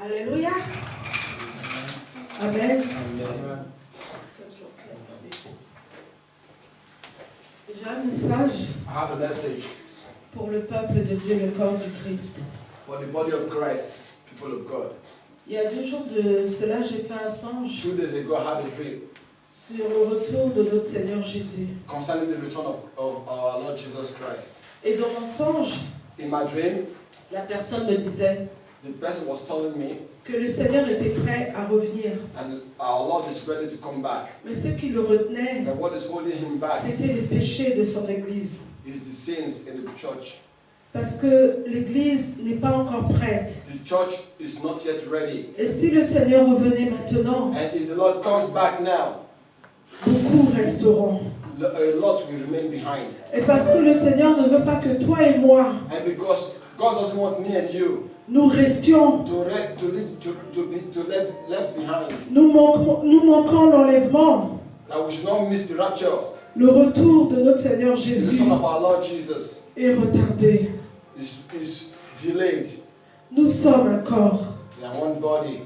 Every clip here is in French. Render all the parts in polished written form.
Alléluia. Amen. J'ai un message pour le peuple de Dieu, le corps du Christ. For the body of Christ, people of God. Il y a 2 jours de cela, j'ai fait un songe 2 days ago, I had a dream sur le retour de notre Seigneur Jésus. concerning the return of our Lord Jesus Christ. Et dans mon songe, In my dream, la personne me disait the person was telling me, que le Seigneur était prêt à revenir. and our Lord is ready to come back. Mais ce qui le retenait, But what is holding him back c'était les péchés de son Église. is the sins in the church. Parce que l'Église n'est pas encore prête. The church is not yet ready. Et si le Seigneur revenait maintenant, And if the Lord comes back now, beaucoup resteront. a lot will remain behind. Et parce que le Seigneur ne veut pas que toi et moi, And because God doesn't want me and you nous restions, to be left behind, nous manquons l'enlèvement, that we should not miss the rapture. le retour de notre Seigneur The Jésus return of our Lord Jesus est retardé. is delayed. Nous sommes un corps. We are one body.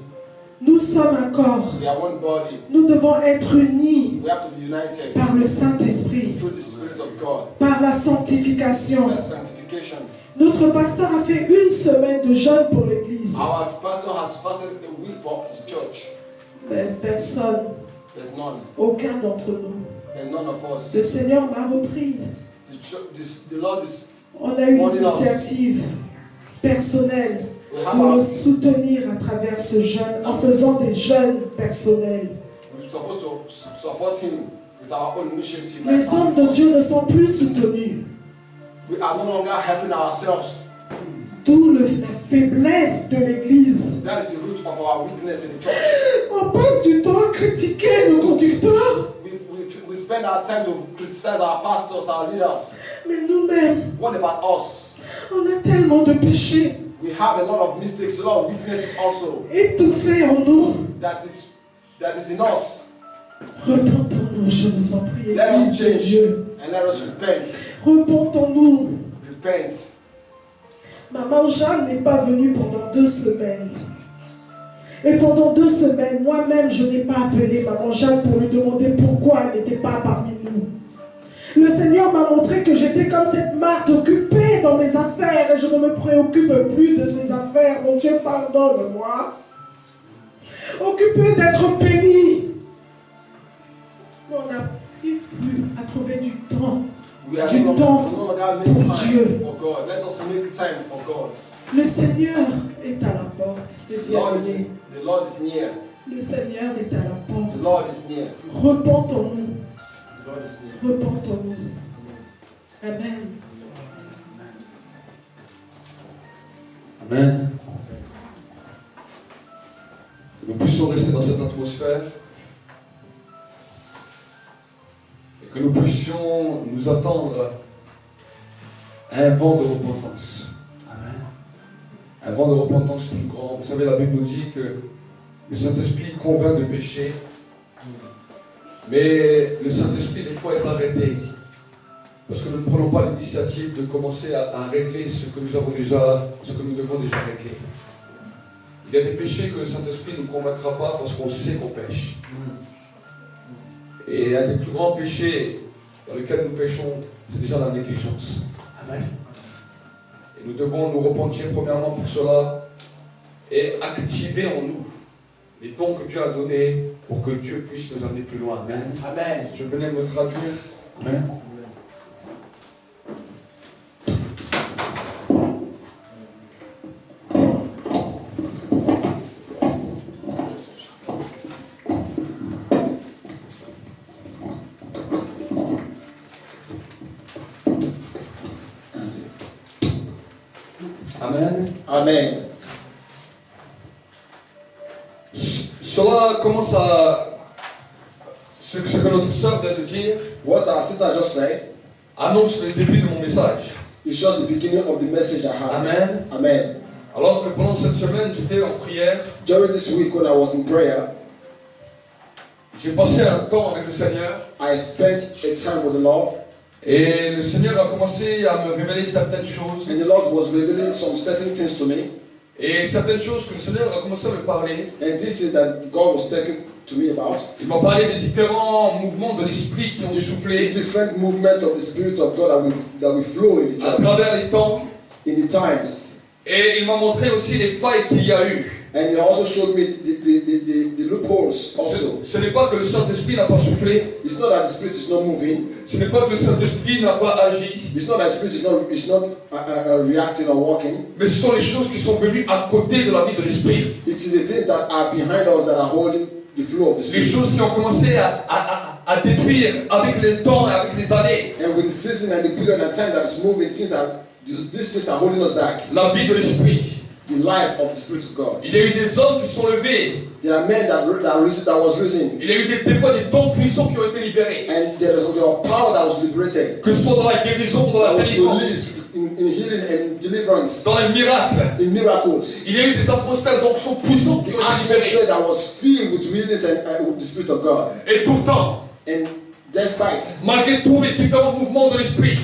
Nous sommes un corps. We are one body. Nous devons être unis We have to be united par le Saint-Esprit, through the Spirit of God. par la sanctification. That's sanctification. Notre pasteur a fait 1 semaine de jeûne pour l'Église. Our pastor has fasted a week for the church, Mais personne, but none. aucun d'entre nous. And none of us. Le Seigneur m'a reprise. The Lord is. On a eu l'initiative personnelle de le soutenir à travers ce jeûne, en faisant des jeûnes personnels. We're supposed to support him with our own initiative. Les hommes de Dieu ne sont plus soutenus. We are no longer helping ourselves. D'où la faiblesse de l'Église. That is the root of our weakness in the church. On passe du temps à critiquer nos conducteurs. We spend our time to criticize our pastors, our leaders. Mais nous-mêmes, What about us? on a tellement de péchés We have a lot of mistakes, a lot of weaknesses also. étouffés en nous. That is in us. Repentons-nous, je vous en prie, Let us Église de change Dieu. and let us repent. Repentons-nous. Repent. Maman Jeanne n'est pas venue pendant 2 semaines. Et pendant 2 semaines, moi-même, je n'ai pas appelé Maman Jeanne pour lui demander pourquoi elle n'était pas parmi nous. Le Seigneur m'a montré que j'étais comme cette Marthe occupée dans mes affaires et je ne me préoccupe plus de ses affaires. Mon Dieu, pardonne-moi. Occupée d'être bénie. Mais on n'arrive plus à trouver du temps. Du temps pour Dieu. For God. Let us make time for God. Le Seigneur est à la porte. The Lord is near. Le Seigneur est à la porte. The Lord is near. Repentons-nous. The Lord is near. Repentons-nous. Amen. Amen. Que nous puissions rester dans cette atmosphère et que nous puissions nous attendre à un vent de repentance. Amen. Un vent de repentance plus grand. Vous savez, la Bible nous dit que le Saint-Esprit convainc de péché, mais le Saint-Esprit, des fois, est arrêté. Parce que nous ne prenons pas l'initiative de commencer à régler ce que nous devons déjà régler. Il y a des péchés que le Saint-Esprit ne nous convaincra pas parce qu'on sait qu'on pêche. Et un des plus grands péchés dans lesquels nous péchons, c'est déjà la négligence. Amen. Et nous devons nous repentir premièrement pour cela et activer en nous les dons que Dieu a donnés pour que Dieu puisse nous amener plus loin. Amen. Amen. Je venais me traduire. Amen. Amen. Amen. Cela commence à... Ce que notre sœur vient de dire What our sister just said annonce le début de mon message. is just the beginning of the message I have. Amen. Amen. Alors que pendant cette semaine, j'étais en prière, During this week when I was in prayer, j'ai passé un temps avec le Seigneur I spent a time with the Lord. et le Seigneur a commencé à me révéler certaines choses. And the Lord was revealing some certain things to me. Et certaines choses que le Seigneur a commencé à me parler. And this is that God was talking to me about. Il m'a parlé des différents mouvements de l'esprit qui ont The soufflé different movement of the Spirit of God that will flow in the à church, travers les temps. in the times. Et il m'a montré aussi les failles qu'il y a eu. And He also showed me the loopholes also. Ce n'est pas que le Saint-Esprit n'a pas soufflé. It's not that the Spirit is not moving. Ce n'est pas que le Saint-Esprit n'a pas agi. It's not that the Spirit is not reacting or walking. Mais ce sont les choses qui sont venues à côté de la vie de l'Esprit. It is the things that are behind us that are holding the flow of the Les Spirit. choses qui ont commencé à détruire avec le temps et avec les années. And with the season and the period and time that is moving, these things are holding us back. La vie de l'Esprit. The life of the Spirit of God. Il y a eu des hommes qui sont levés. There are men that was risen. Il y a eu des fois des dons puissants qui ont été libérés. And there was power that was liberated. Que ce soit dans la guérison, dans la That was délivrance, released in healing and deliverance, dans les miracles. in miracles. Il y a eu des atmosphères d'onction puissantes qui The ont été libérées. atmosphere that was filled with healings and with the Spirit of God. Et pourtant, And despite malgré tous les différents mouvements de l'Esprit,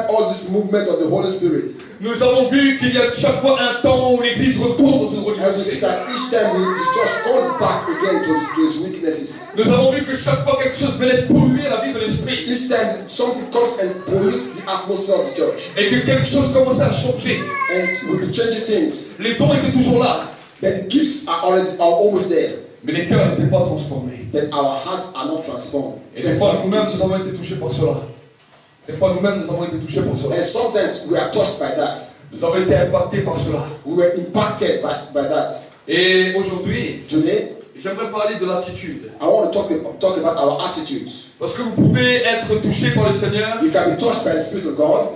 all this movement of the Holy Spirit, nous avons vu qu'il y a chaque fois un temps où l'Église retourne dans une and we see religiosité. that each time the church comes back again to its weaknesses. Nous avons vu que chaque fois quelque chose venait polluer la vie de l'Esprit Each time something comes and pollutes the atmosphere of the church, et que quelque chose commençait à changer. and we'll be changing things. Les dons étaient toujours là, But the gifts are always there. mais les cœurs n'étaient pas transformés. But our hearts are not transformed. Et des fois, nous-mêmes, nous avons été touchés par cela. Des fois, nous-mêmes, nous avons été touchés par cela. And sometimes we are touched by that. Nous avons été impactés par cela. We were impacted by that. Et aujourd'hui, Today, j'aimerais parler de l'attitude. I want to talk about our attitudes. Parce que vous pouvez être touché par le Seigneur, You can be touched by the Spirit of God,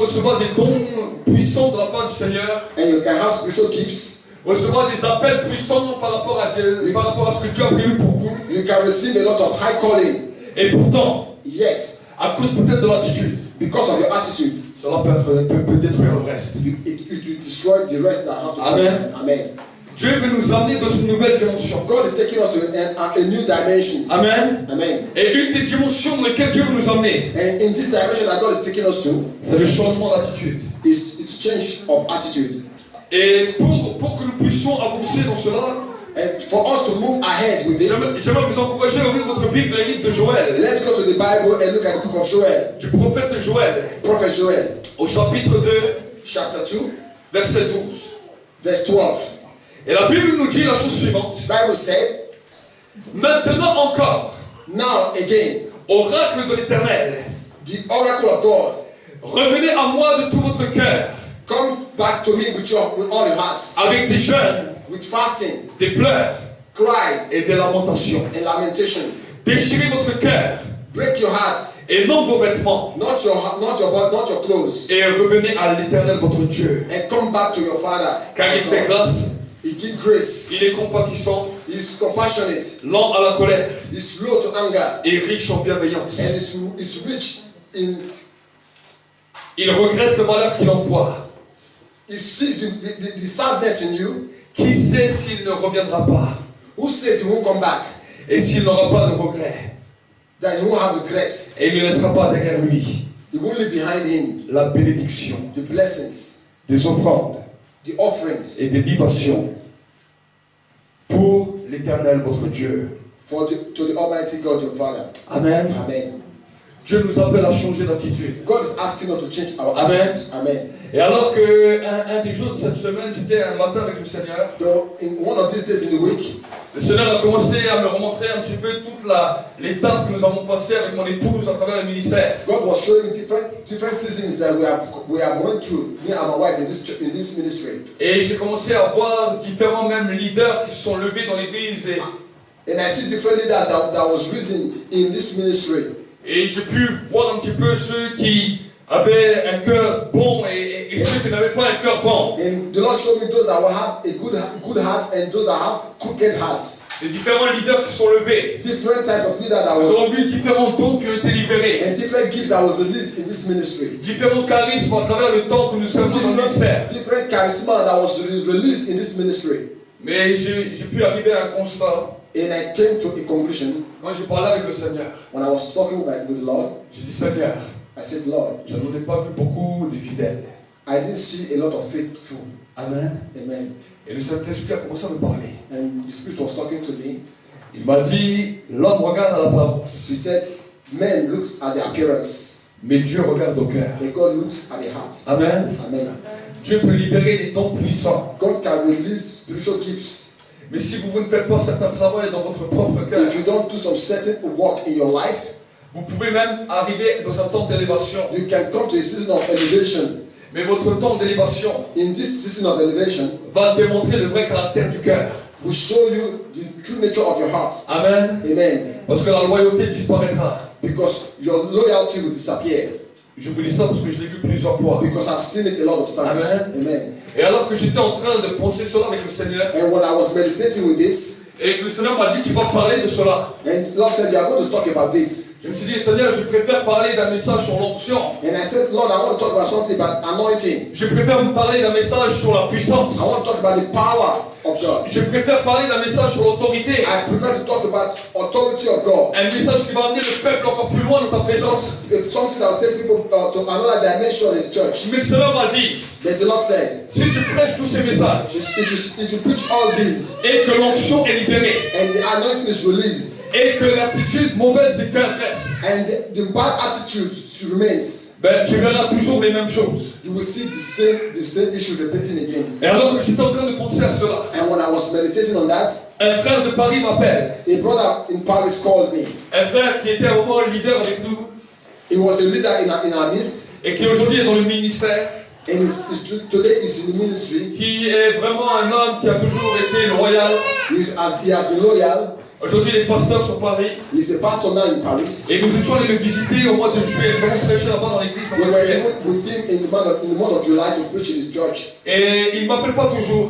recevoir des dons puissants de la part du Seigneur, and you can have spiritual gifts. recevoir des appels puissants par rapport à Dieu, par rapport à ce que Dieu a prévu pour vous. You can receive a lot of high calling. Et pourtant, Yet, à cause peut-être de l'attitude, because of your attitude, cela peut détruire le reste. it will destroy the rest that has to come. Amen. Amen. Dieu veut nous amener dans une nouvelle dimension. God is taking us to a new dimension. Amen. Amen. Et une des dimensions dans lesquelles Dieu veut nous amener, And in this dimension that God is taking us to, c'est le changement d'attitude. it's change of attitude. Et pour que nous puissions avancer dans cela, And for us to move ahead with this, j'aimerais vous encourager à ouvrir votre Bible dans le livre de Joël, let's go to the Bible and look at the book of Joel. du prophète Joël, Prophet Joel, au chapitre 2, chapter 2, verset 12. verse 12. Et la Bible nous dit la chose suivante. Bible said, Maintenant encore, now again, oracle de l'Éternel, the oracle of God, revenez à moi de tout votre cœur, come back to me with all your hearts, avec des jeûnes, with fasting, des pleurs cries, et des lamentations. and lamentation. Déchirez votre cœur Break your hearts, et non vos vêtements, not your clothes, et revenez à l'Éternel votre Dieu, and come back to your Father. car il fait grâce, He gives grace. il est compatissant, He's compassionate. lent à la colère He's slow to anger, et riche en bienveillance. and is rich in. Il regrette le malheur qu'il envoie. He sees the sadness in you. Qui sait s'il ne reviendra pas Who says he won't come back? et s'il n'aura pas de regrets That he won't have regrets. et il ne laissera pas derrière lui He won't leave behind him la bénédiction the blessings, des offrandes the offerings et des libations pour l'Éternel votre Dieu. to the Almighty God your Father. Amen. Amen. Dieu nous appelle à changer d'attitude. God is asking us to change our Amen. attitudes. Amen. Et alors que un des jours de cette semaine, j'étais un matin avec le Seigneur, So in one of these days in the week, le Seigneur a commencé à me remontrer un petit peu toute l'étape que nous avons passée avec mon épouse à travers le ministère. God was showing different seasons that we have went through, me and my wife in this ministry. Et j'ai commencé à voir différents même leaders qui se sont levés dans l'église And I see different leaders that was risen in this ministry. et j'ai pu voir un petit peu ceux qui avaient un cœur bon et ceux qui n'avaient pas un cœur bon. And the Lord showed me those that will have a good heart and those that have crooked hearts. Les différents leaders qui sont levés. Different type of leader that Nous was avons vu différents dons qui ont été libérés. and different gifts that was released in this ministry. Différents charismes à travers le temps que nous sommes dans le ministère. Different charisma that was released in this ministry. Mais j'ai pu arriver à un constat. And I came to a conclusion Quand j'ai parlé avec le Seigneur, when I was talking with the Lord. j'ai dit Seigneur, I said, Lord, je n'en ai pas vu beaucoup de fidèles. I didn't see a lot of faithful. Amen. Amen. Et le Saint-Esprit a commencé à me parler. And the Spirit was talking to me. Il m'a dit, l'homme regarde à l'apparence, He said, man looks at the appearance, mais Dieu regarde au cœur. but God looks at the heart. Amen. Amen. Dieu peut libérer des dons puissants. God can release spiritual gifts. Mais si vous ne faites pas certains travaux dans votre propre cœur, If you don't do some certain work in your life, vous pouvez même arriver dans un temps d'élévation. you can come to a season of elevation. Mais votre temps d'élévation In this season of elevation, va démontrer le vrai caractère du cœur. will show you the true nature of your heart. Amen. Amen. Parce que la loyauté disparaîtra. Because your loyalty will disappear. Je vous dis ça parce que je l'ai vu plusieurs fois. Because I've seen it a lot of times. Amen. Amen. Et alors que j'étais en train de penser cela avec le Seigneur, And when I was meditating with this, et que le Seigneur m'a dit, tu vas parler de cela. and Lord said, you are going to talk about this. Je me suis dit, Seigneur, je préfère parler d'un message sur l'onction. And I said, Lord, I want to talk about something about anointing. Je préfère me parler d'un message sur la puissance. I want to talk about the power of God. Je préfère parler d'un message sur l'autorité. I prefer to talk about authority of God. Un message qui va amener le peuple encore plus loin dans ta présence. Something that will take people to another dimension in the church. Mais le Seigneur m'a dit, But the Lord said, si tu prêches tous ces messages if you preach all these et que l'onction est libérée and the anointing is released et que l'attitude mauvaise des cœurs reste, and the bad attitude remains, ben, tu verras toujours les mêmes choses. you will see the same issue repeating again. Et alors que j'étais en train de penser à cela, And when I was meditating on that, un frère de Paris m'appelle. a brother in Paris called me. Un frère qui était à un moment leader avec nous He was a leader in our midst, et qui aujourd'hui est dans le ministère, and today he's in the ministry. qui est vraiment un homme qui a toujours été loyal. He has been loyal. Aujourd'hui, il est pasteur sur Paris. He's a pastor now in Paris. Et nous étions allés le visiter au mois de juillet. Nous avons prêché là-bas dans l'église en We mois de were juillet. even with him in the month of July to preach in his church. Et il ne m'appelle pas toujours.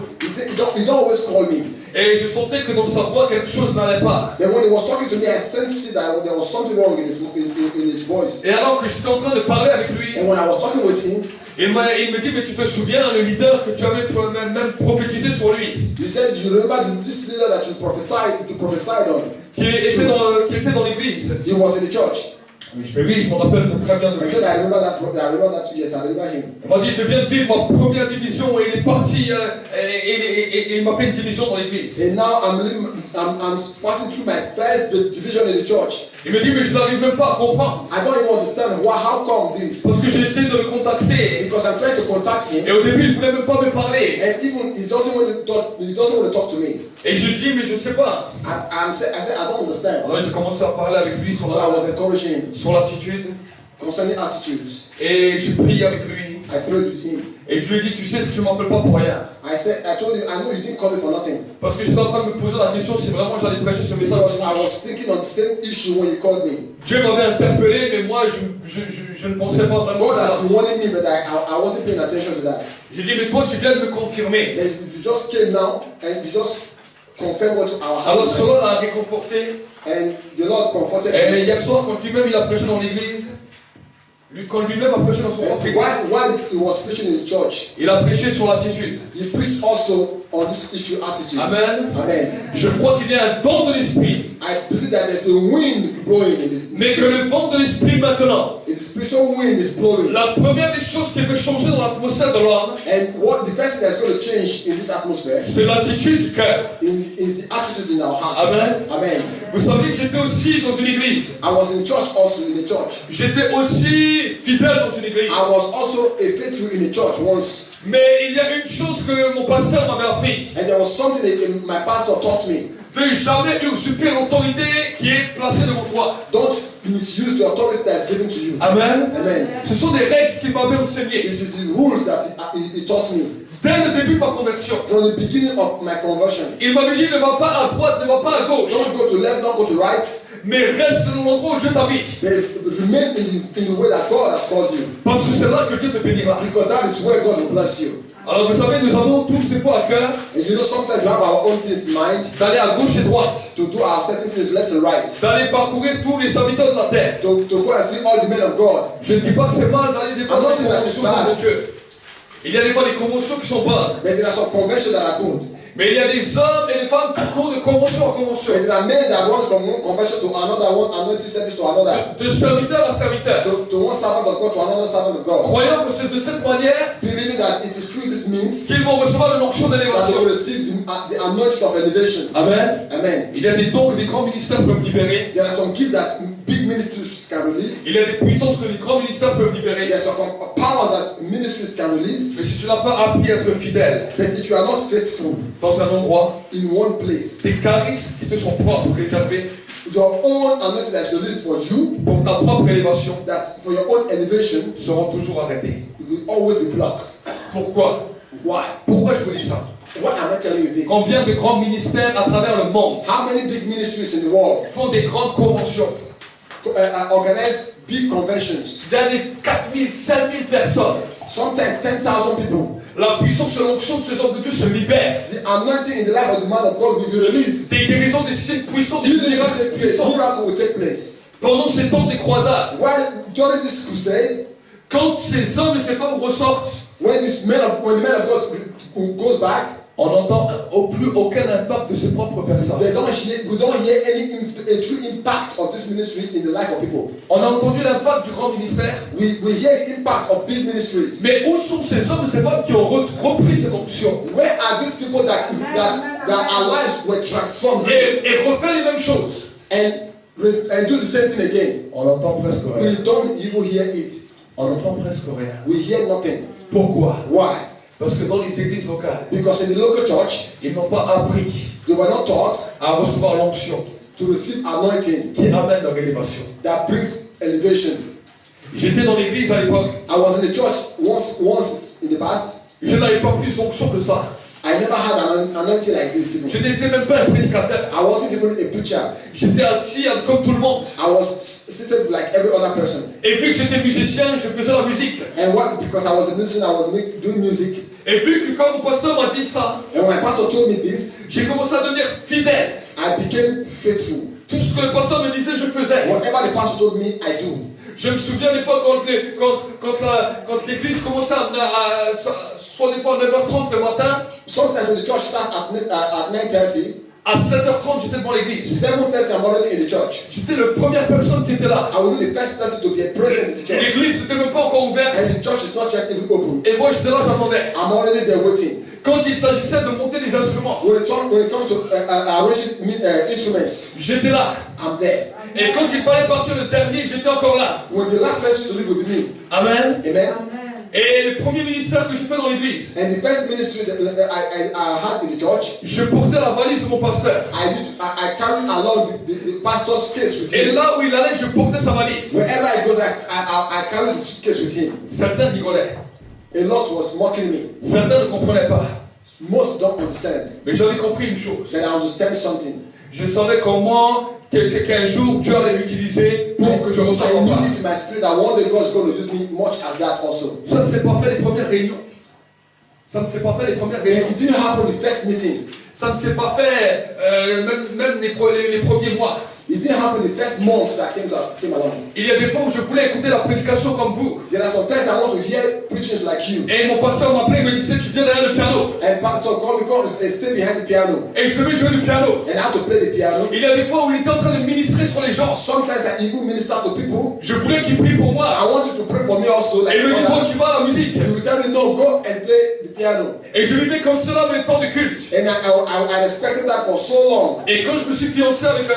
He don't always call me. Et je sentais que dans sa voix, quelque chose n'allait pas. Then when he was talking to me, I sensed that there was something wrong in his voice. Et alors que j'étais en train de parler avec lui, And when I was talking with him, il me dit, mais tu te souviens, le leader que tu avais même prophétisé sur lui, he said, you remember this leader that you prophesied on? qui était dans l'église. He was in the church. Oui, je me rappelle très bien de I lui. said, I remember that, yes, I remember him. Il m'a dit, je viens de vivre ma première division et il est parti et il m'a fait une division dans l'église. And now I'm passing through my first division in the church. Il me dit, mais je n'arrive même pas à comprendre. I don't even understand how come this. Parce que j'ai essayé de le contacter. Because I'm trying to contact him, Et au début, il ne voulait même pas me parler. and even he doesn't want to talk to me. Et je dis, mais je ne sais pas. I said, I don't understand. Alors j'ai commencé à parler avec lui So I was encouraging him sur l'attitude. concerning attitudes. Et j'ai prié avec lui. I prayed with him. Et je lui ai dit, tu sais que tu ne m'appelles pas pour rien. I told him, I know you didn't call me for nothing. Parce que j'étais en train de me poser la question si vraiment j'allais prêcher ce message. Because I was thinking on the same issue when you called me. Dieu m'avait interpellé, mais moi je ne pensais pas vraiment God à ça. has been warning me, but I wasn't paying attention to that. J'ai dit, mais toi tu viens de me confirmer. Then you just came now and you just confirmed what our heart Alors was. cela l'a réconforté. And the Lord comforted Et me. hier soir, quand lui-même il a prêché dans l'église, quand lui-même a prêché dans son propre And église, while he was preaching in his church, il a prêché sur l'attitude. he preached also on this issue attitude. Amen. Amen. Je crois qu'il y a un vent de l'esprit. I believe that there's a wind blowing in it. Mais que le vent de l'esprit maintenant, The spiritual wind is blowing. la première des choses qui veut changer dans l'atmosphère de l'homme, And what the first thing that's going to change in this atmosphere c'est l'attitude du cœur. is the attitude in our hearts. Amen. Amen. Vous savez que j'étais aussi dans une église. I was in church also in the church. J'étais aussi fidèle dans une église. I was also a faithful in the church once. Mais il y a une chose que mon pasteur m'avait appris. And there was something that my pastor taught me. De jamais usurper l'autorité qui est placée devant toi. Don't misuse the authority that is given to you. Amen. Amen. Ce sont des règles qu'il m'avait enseignées. It is the rules that he taught me. Dès le début de ma conversion. From the beginning of my conversion. Il m'avait dit ne va pas à droite, ne va pas à gauche. Don't go to left, don't go to right. Mais reste dans l'endroit où Dieu t'a mis. Remain in the way that God has called you. Parce que c'est là que Dieu te bénira. Because that is where God will bless you. Alors vous savez, nous avons tous des fois à cœur And you know sometimes we have our own things in mind d'aller à gauche et droite, to do our certain things left and right. d'aller parcourir tous les habitants de la terre. To go and see all the men of God. Je ne dis pas que c'est mal d'aller défendre les conventions de Dieu. Il y a des fois des conventions qui sont bonnes. But there are some conventions that are good. Mais il y a des hommes et des femmes qui courent de convention en convention. And there are men that run from one conversion to another, one anointing service to another, De serviteur à serviteur. to one servant of God to another servant of God, Croyant que c'est de cette manière believing that it is through this means qu'ils vont recevoir l'onction that they d'élévation. will receive the anointing of elevation. Amen. Amen. Il y a des dons que les grands ministères peuvent libérer. There are some gifts that big ministries can release. Il y a des puissances que les grands ministères peuvent libérer. There are some powers that ministries can release. Mais si tu n'as pas appris à être fidèle But if you are not faithful dans un endroit, in one place, tes charismes qui te sont propres, réservés your own anointing that is released for you, pour ta propre élévation, that for your own elevation, seront toujours arrêtés. it will always be blocked. Pourquoi? Why? Pourquoi je vous dis ça? Why am I telling you this? Combien de grands ministères à travers le monde How many big ministries in the world font des grandes conventions? organize big conventions? Il y a des 4000, 5000 personnes. Sometimes 10,000 people. La puissance et l'onction de ces hommes de Dieu se libère. The anointing in the life of the man of God will be released. Des guérisons, des signes puissants, des Healings will miracles take place. puissants. Miracle will take place. Pendant ces temps des croisades, While during this crusade, quand ces hommes et ces femmes ressortent, when the man of God goes back, on n'entend plus aucun impact de ses propres personnes. we don't hear a true impact of this ministry in the life of people. On a entendu l'impact du grand ministère. We hear the impact of big ministries. Mais où sont ces hommes et ces femmes qui ont repris cette onction Where are these people that our lives were transformed et refait les mêmes choses? and do the same thing again? On n'entend presque rien. We don't even hear it. On n'entend presque rien. We hear nothing. Pourquoi? Why? Parce que dans les églises locales, Because in the local church, ils n'ont pas appris they were not taught à recevoir l'onction to receive anointing qui amène leur élévation. that brings elevation. J'étais dans l'église à l'époque. I was in the church once in the past. Je n'avais pas plus d'onction que ça. I never had an anointing like this. Je n'étais même pas un prédicateur. I wasn't even a preacher. J'étais assis comme tout le monde. I was seated like every other person. Et vu que j'étais musicien, je faisais la musique. And because I was a musician, I was doing music. Et vu que quand mon pasteur m'a dit ça, And when my pastor told me this, j'ai commencé à devenir fidèle. I became faithful. Tout ce que le pasteur me disait, je faisais. Whatever the pastor told me, I do. Je me souviens des fois quand l'église commençait soit des fois à 9h30 le matin, Sometimes when the church starts at 9:30, à 7h30 j'étais devant l'église. 7:30 I'm already in the church. J'étais la première personne qui était là. I will be the first person to be present in the church. L'église n'était même pas encore ouverte. And the church is not yet even open. Et moi j'étais là, j'attendais. I'm already there waiting. Quand il s'agissait de monter les instruments, When it comes to arranging instruments, j'étais là. I'm there. Et quand il fallait partir le dernier, j'étais encore là. When the last person to leave will be me. Amen. Amen. Et le premier ministère que j'ai fait dans l'église, And the first ministry that I had in the church, je portais la valise de mon pasteur. I carried along the pastor's case with Et him. là où il allait, je portais sa valise. Wherever I goes, I carried the suitcase with him. Certains rigolaient. A lot was mocking me. Certains ne comprenaient pas. Most don't understand. Mais j'avais compris une chose. But I understand something. Je savais comment qu'un jour Dieu allait l'utiliser pour que je reçoive I en knew part. it in my spirit that one day God is going to use me much as that also. Ça ne s'est pas fait les premières réunions. Ça ne s'est pas fait les premières And réunions. it didn't happen the first meeting. Ça ne s'est pas fait même les premiers mois. It didn't happen the first month that came along. Il y a des fois où je voulais écouter la prédication comme vous. There are some times I want to hear preachers like you. Et mon pasteur m'appelait et me disait, tu viens derrière le piano. And pastor called me, stay behind the piano. Et je devais jouer du piano. And I had to play the piano. Il y a des fois où il était en train de ministrer sur les gens. Sometimes I even minister to people. Je voulais qu'il prie pour moi. I want you to pray for me also. Like Et il me dit, toi others. tu vas à la musique. You will tell me, no, go and play the piano. Et je vivais comme cela mes temps de culte. And I respected that for so long. Et quand je me suis fiancé avec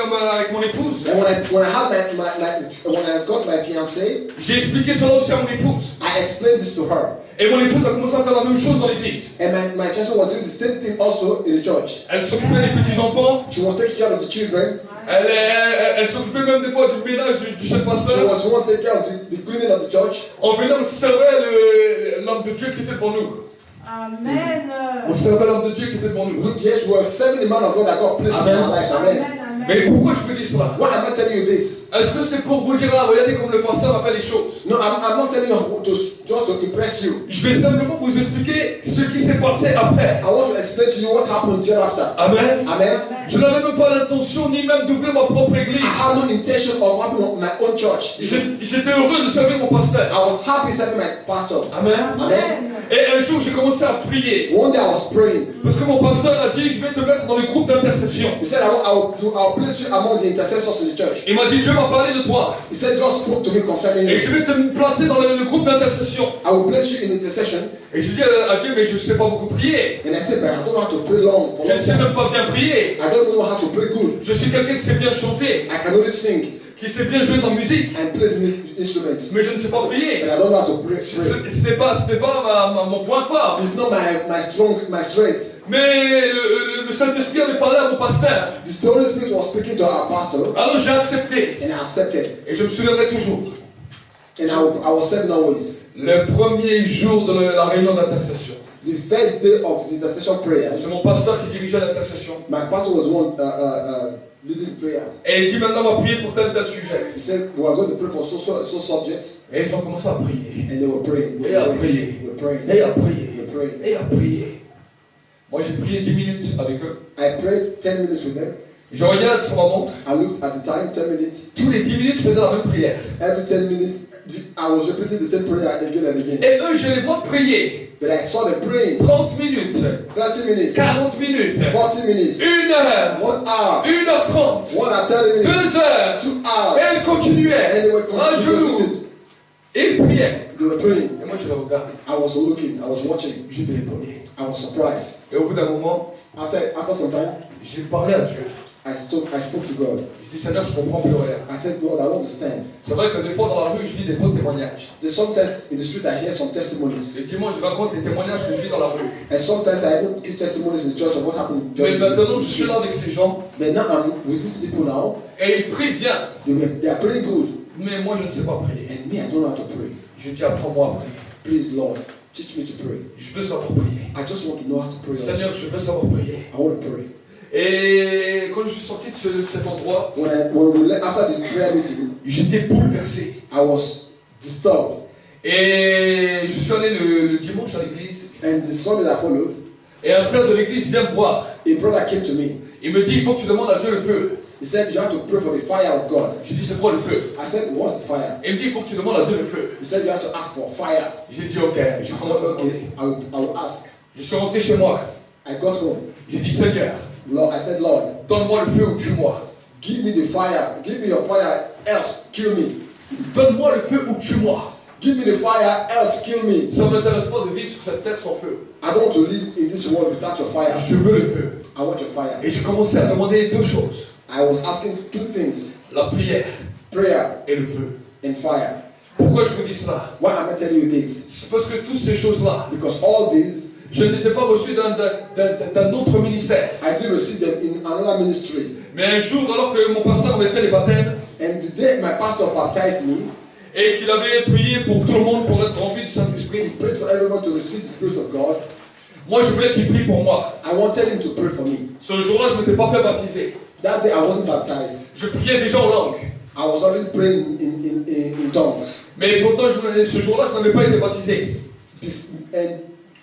mon épouse, And when I got my fiancée, j'ai expliqué cela aussi à mon épouse. I explained this to her. Et mon épouse a commencé à faire la même chose dans l'église. And my sister was doing the same thing also in the church. Elle s'occupait des petits-enfants. She was taking care of the children. Elle s'occupait même des fois du ménage du chef She pasteur. was the one taking care of the cleaning of the church. On venait, on servait l'homme de Dieu qui était devant nous. Amen. On servait l'homme de Dieu qui était devant nous. Yes, we were serving the man of God that God placed in Amen. our lives. Amen. Mais pourquoi je vous dis cela? Why am I telling you this? Est-ce que c'est pour vous dire, ah, regardez comme le pasteur a fait les choses? No, I'm not telling you just to impress you. Je vais simplement vous expliquer ce qui s'est passé après. I want to explain to you what happened thereafter. Amen. Amen. Je n'avais même pas l'intention ni même d'ouvrir ma propre église. I had no intention of having my own church. J'étais heureux de servir mon pasteur. I was happy serving my pastor. Amen. Amen. Et un jour, j'ai commencé à prier. One day I was praying. Parce que mon pasteur a dit, je vais te mettre dans le groupe d'intercession. He said, I'll place you among the intercessors in the church. Il m'a dit, Dieu m'a parlé de toi. He said, God spoke to me concerning Et you. je vais te placer dans le groupe d'intercession. I will place you in intercession. Et je dis à Dieu, mais je ne sais pas beaucoup prier. And I said, but I don't know how to pray long. For Je long ne sais time. même pas bien prier. I don't know how to pray good. Je suis quelqu'un qui sait bien chanter, I can only sing qui sait bien jouer de la musique. and play the instruments. Mais je ne sais pas prier. But I don't know how to pray. Ce n'est pas mon point fort. It's not my strength. Mais le Saint-Esprit avait parlé à mon pasteur. The Holy Spirit was speaking to our pastor, Alors j'ai accepté. and I accepted. Et je me souviendrai toujours. And I was saying always, Le premier jour de la réunion d'intercession. the first day of the intercession prayers, C'est mon pasteur qui dirigeait l'intercession. my pastor was one leading prayer. Et il dit maintenant on va prier pour tel sujet. He said, we are going to pray for so subjects, Et ils ont commencé à prier. and they were praying. Et à prier. They were praying. Et à prier. They were praying. Et à prier. Moi j'ai prié 10 minutes avec eux. I prayed 10 minutes with them. Je regarde sur ma montre. I looked at the time, 10 minutes. Tous les 10 minutes je faisais la même prière. Every 10 minutes, I was repeating the same prayer again and again. Et eux je les vois prier. But I saw them praying 30 minutes. 30 minutes, 40 minutes. 40 minutes, 1 heure. 1 hour, 1h30. 1 hour 30 2 minutes, heures. 2 hours. Et elle continuait. And they were Un genou. continued. Et ils priaient. They were praying. Et moi je les regarde. I was looking, I was watching. J'étais étonné. I was surprised. Et au bout d'un moment, After some time, j'ai parlé à Dieu. I spoke to God. Je dis Seigneur, je comprends plus rien. I said, Lord, I don't understand. C'est vrai que des fois dans la rue, je lis des beaux témoignages. There's sometimes in the street I hear some testimonies. Et dimanche, je raconte les témoignages que je lis dans la rue. And sometimes I even give testimonies in the church of what happened. Mais maintenant, je suis là avec ces gens. But now I'm with these people now. Et ils prient bien. They are praying good. Mais moi, je ne sais pas prier. And me, I don't know how to pray. Je dis apprends-moi à prier. Please, Lord, teach me to pray. Je veux savoir prier. I just want to know how to pray. Seigneur, je veux savoir prier. I want to pray. Et quand je suis sorti de cet endroit, After the prayer meeting, j'étais bouleversé. I was disturbed. Et je suis allé le dimanche à l'église. And the Sunday that followed, Et un frère de l'église vient me voir. a brother came to me. Il me dit, il faut que tu demandes à Dieu le feu. He said, you have to pray for the fire of God. J'ai dit, c'est quoi le feu? I said, what's the fire? Il me dit, il faut que tu demandes à Dieu le feu. He said, you have to ask for fire. J'ai dit, ok. I said, okay, I will ask. Je suis rentré chez moi. I got home. J'ai dit, Seigneur, Lord, I said, Lord, donne-moi le feu ou tue-moi. give me the fire. Give me your fire, else kill me. Donne-moi le feu ou tue-moi. Give me the fire, else kill me. Ça ne m'intéresse pas de vivre sur cette terre sans feu. I don't want to live in this world without your fire. Je veux le feu. I want your fire. Et j'ai commencé à demander deux choses. I was asking two things, La prière prayer et le feu. and fire. Pourquoi je vous dis cela? Why am I telling you this? C'est parce que toutes ces choses-là, Because all these, je ne les ai pas reçues d'un autre ministère. I did receive them in another ministry. Mais un jour, alors que mon pasteur avait fait les baptêmes, And the day my pastor baptized me, et qu'il avait prié pour tout le monde pour être rempli du he Saint-Esprit, prayed for everyone to receive the Spirit of God. moi je voulais qu'il prie pour moi. I wanted him to pray for me. Ce jour-là, je ne m'étais pas fait baptiser. That day I wasn't baptized. Je priais déjà en langue. I was already praying in tongues. Mais pourtant, ce jour-là, je n'avais pas été baptisé. And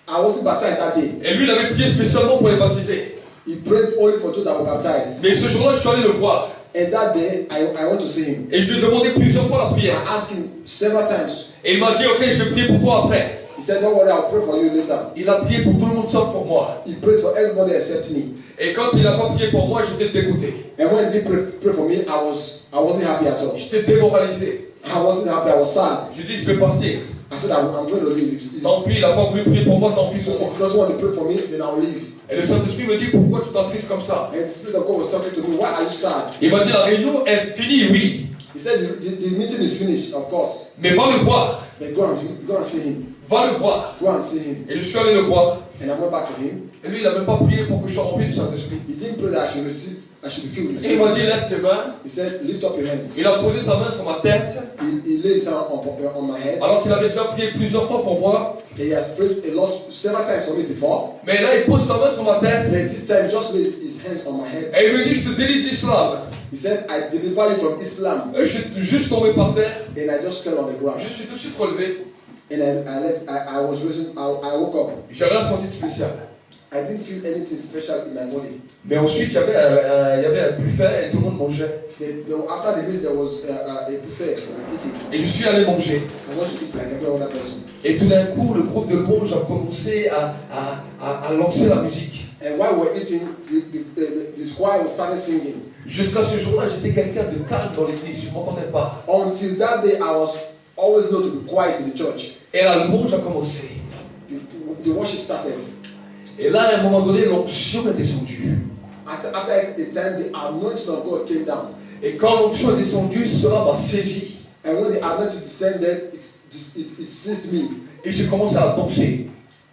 I wasn't baptized that day. Et lui, il avait prié spécialement pour les baptiser. He prayed only for those that were baptized. Mais ce jour-là, je suis allé le voir. And that day, I went to see him. Et je lui ai demandé plusieurs fois la prière. I asked him several times. Et il m'a dit, ok, je vais prier pour toi après. He said, don't worry, I'll pray for you later. Il a prié pour tout le monde sauf pour moi. He prayed for everybody except me. Et quand il n'a pas prié pour moi, j'étais dégoûté. And when he did pray for me, I wasn't happy at all. J'étais démoralisé. I wasn't happy, I was sad. J'ai dit, je vais partir. I said, I'm going to leave. Tant pis, il n'a pas voulu prier pour moi, tant pis So pour moi. if he doesn't want to pray for me, then I'll leave. Et le Saint-Esprit me dit, pourquoi tu t'entristes comme ça? And the Spirit of God was talking to me, why are you sad? Il m'a dit, la réunion est finie, oui. He said, the meeting is finished, of course. Mais va le voir. But go and see him. Va le voir. Go and see him. Et je suis allé le voir. And I went back to him. Et lui, il n'a même pas prié pour que je sois rempli du Saint-Esprit. He didn't pray that I should be filled with Et il m'a Spirit. dit, lève tes mains. He said, lift up your hands. Il a posé sa main sur ma tête. He laid his hand on my head. Alors qu'il avait déjà prié plusieurs fois pour moi. He has prayed several times for me before. Mais là, il pose sa main sur ma tête. But this time, just laid his hands on my head. Et il me dit, je te délivre de l'islam. He said, I deliver you from Islam. Et je suis juste tombé par terre. And I just fell on the ground. Je suis tout de suite relevé. And I woke up. J'ai rien senti de spécial. I didn't feel anything special in my body. Mais ensuite, il y avait un buffet et tout le monde mangeait. After the meal, there was a buffet eating. Et je suis allé manger. I want to eat like every other person. Et tout d'un coup, le groupe de louange a commencé à lancer la musique. And while we were eating, the choir was started singing. Jusqu'à ce jour-là, j'étais quelqu'un de calme dans l'église, je ne m'entendais pas. Until that day, I was always known to be quiet in the church. Et la louange a commencé. The worship started. Et là, à un moment donné, l'onction est descendue. After a time, the anointing of God came down. Et quand l'onction est descendue, cela m'a saisi. And when the anointing descended, it seized me. Et j'ai commencé à danser.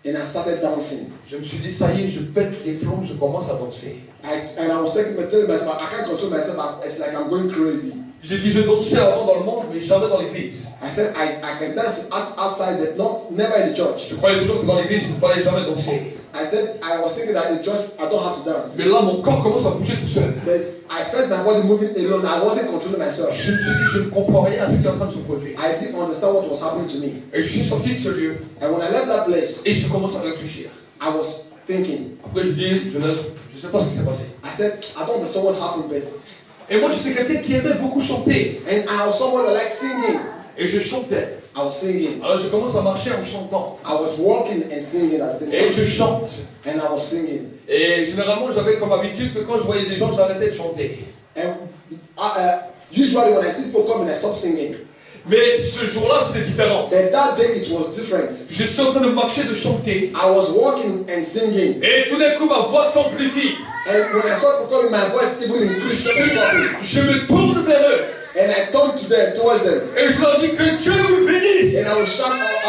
And I started dancing. Je me suis dit, ça y est, je pète les plombs, je commence à danser. And I was telling myself, I can't control myself. It's like I'm going crazy. J'ai dit, je dansais avant dans le monde, mais jamais dans l'église. I said, I can dance outside, but never in the church. Je croyais toujours que dans l'église, il ne fallait jamais danser. I said, I was thinking that in church, I don't have to dance. Mais là, mon corps commence à bouger tout seul. But I felt my body moving alone. I wasn't controlling myself. Je me suis dit, je ne comprends rien à ce qui est en train de se produire. I didn't understand what was happening to me. Et je suis sorti de ce lieu. And when I left that place, Et je commence à réfléchir. I was thinking. Après, je dis, je ne sais pas ce qui s'est passé. I said, I don't understand what happened, but. Et moi, j'étais quelqu'un qui aimait beaucoup chanter. And I was someone that liked singing. Et je chantais. I was singing. Alors, je commence à marcher en chantant. I was walking and singing at the same time. Et je chante. And I was singing. Et généralement, j'avais comme habitude que quand je voyais des gens, j'arrêtais de chanter. And usually when I see people come and I stop singing. Mais ce jour-là, c'était différent. But that day it was different. Je suis en train de marcher, de chanter. I was walking and singing. Et tout d'un coup, ma voix s'amplifie. And when I saw people coming, my voice even increased. Je me tourne vers eux. And I turned to them, towards them. Et je leur dis que Dieu vous bénisse. And I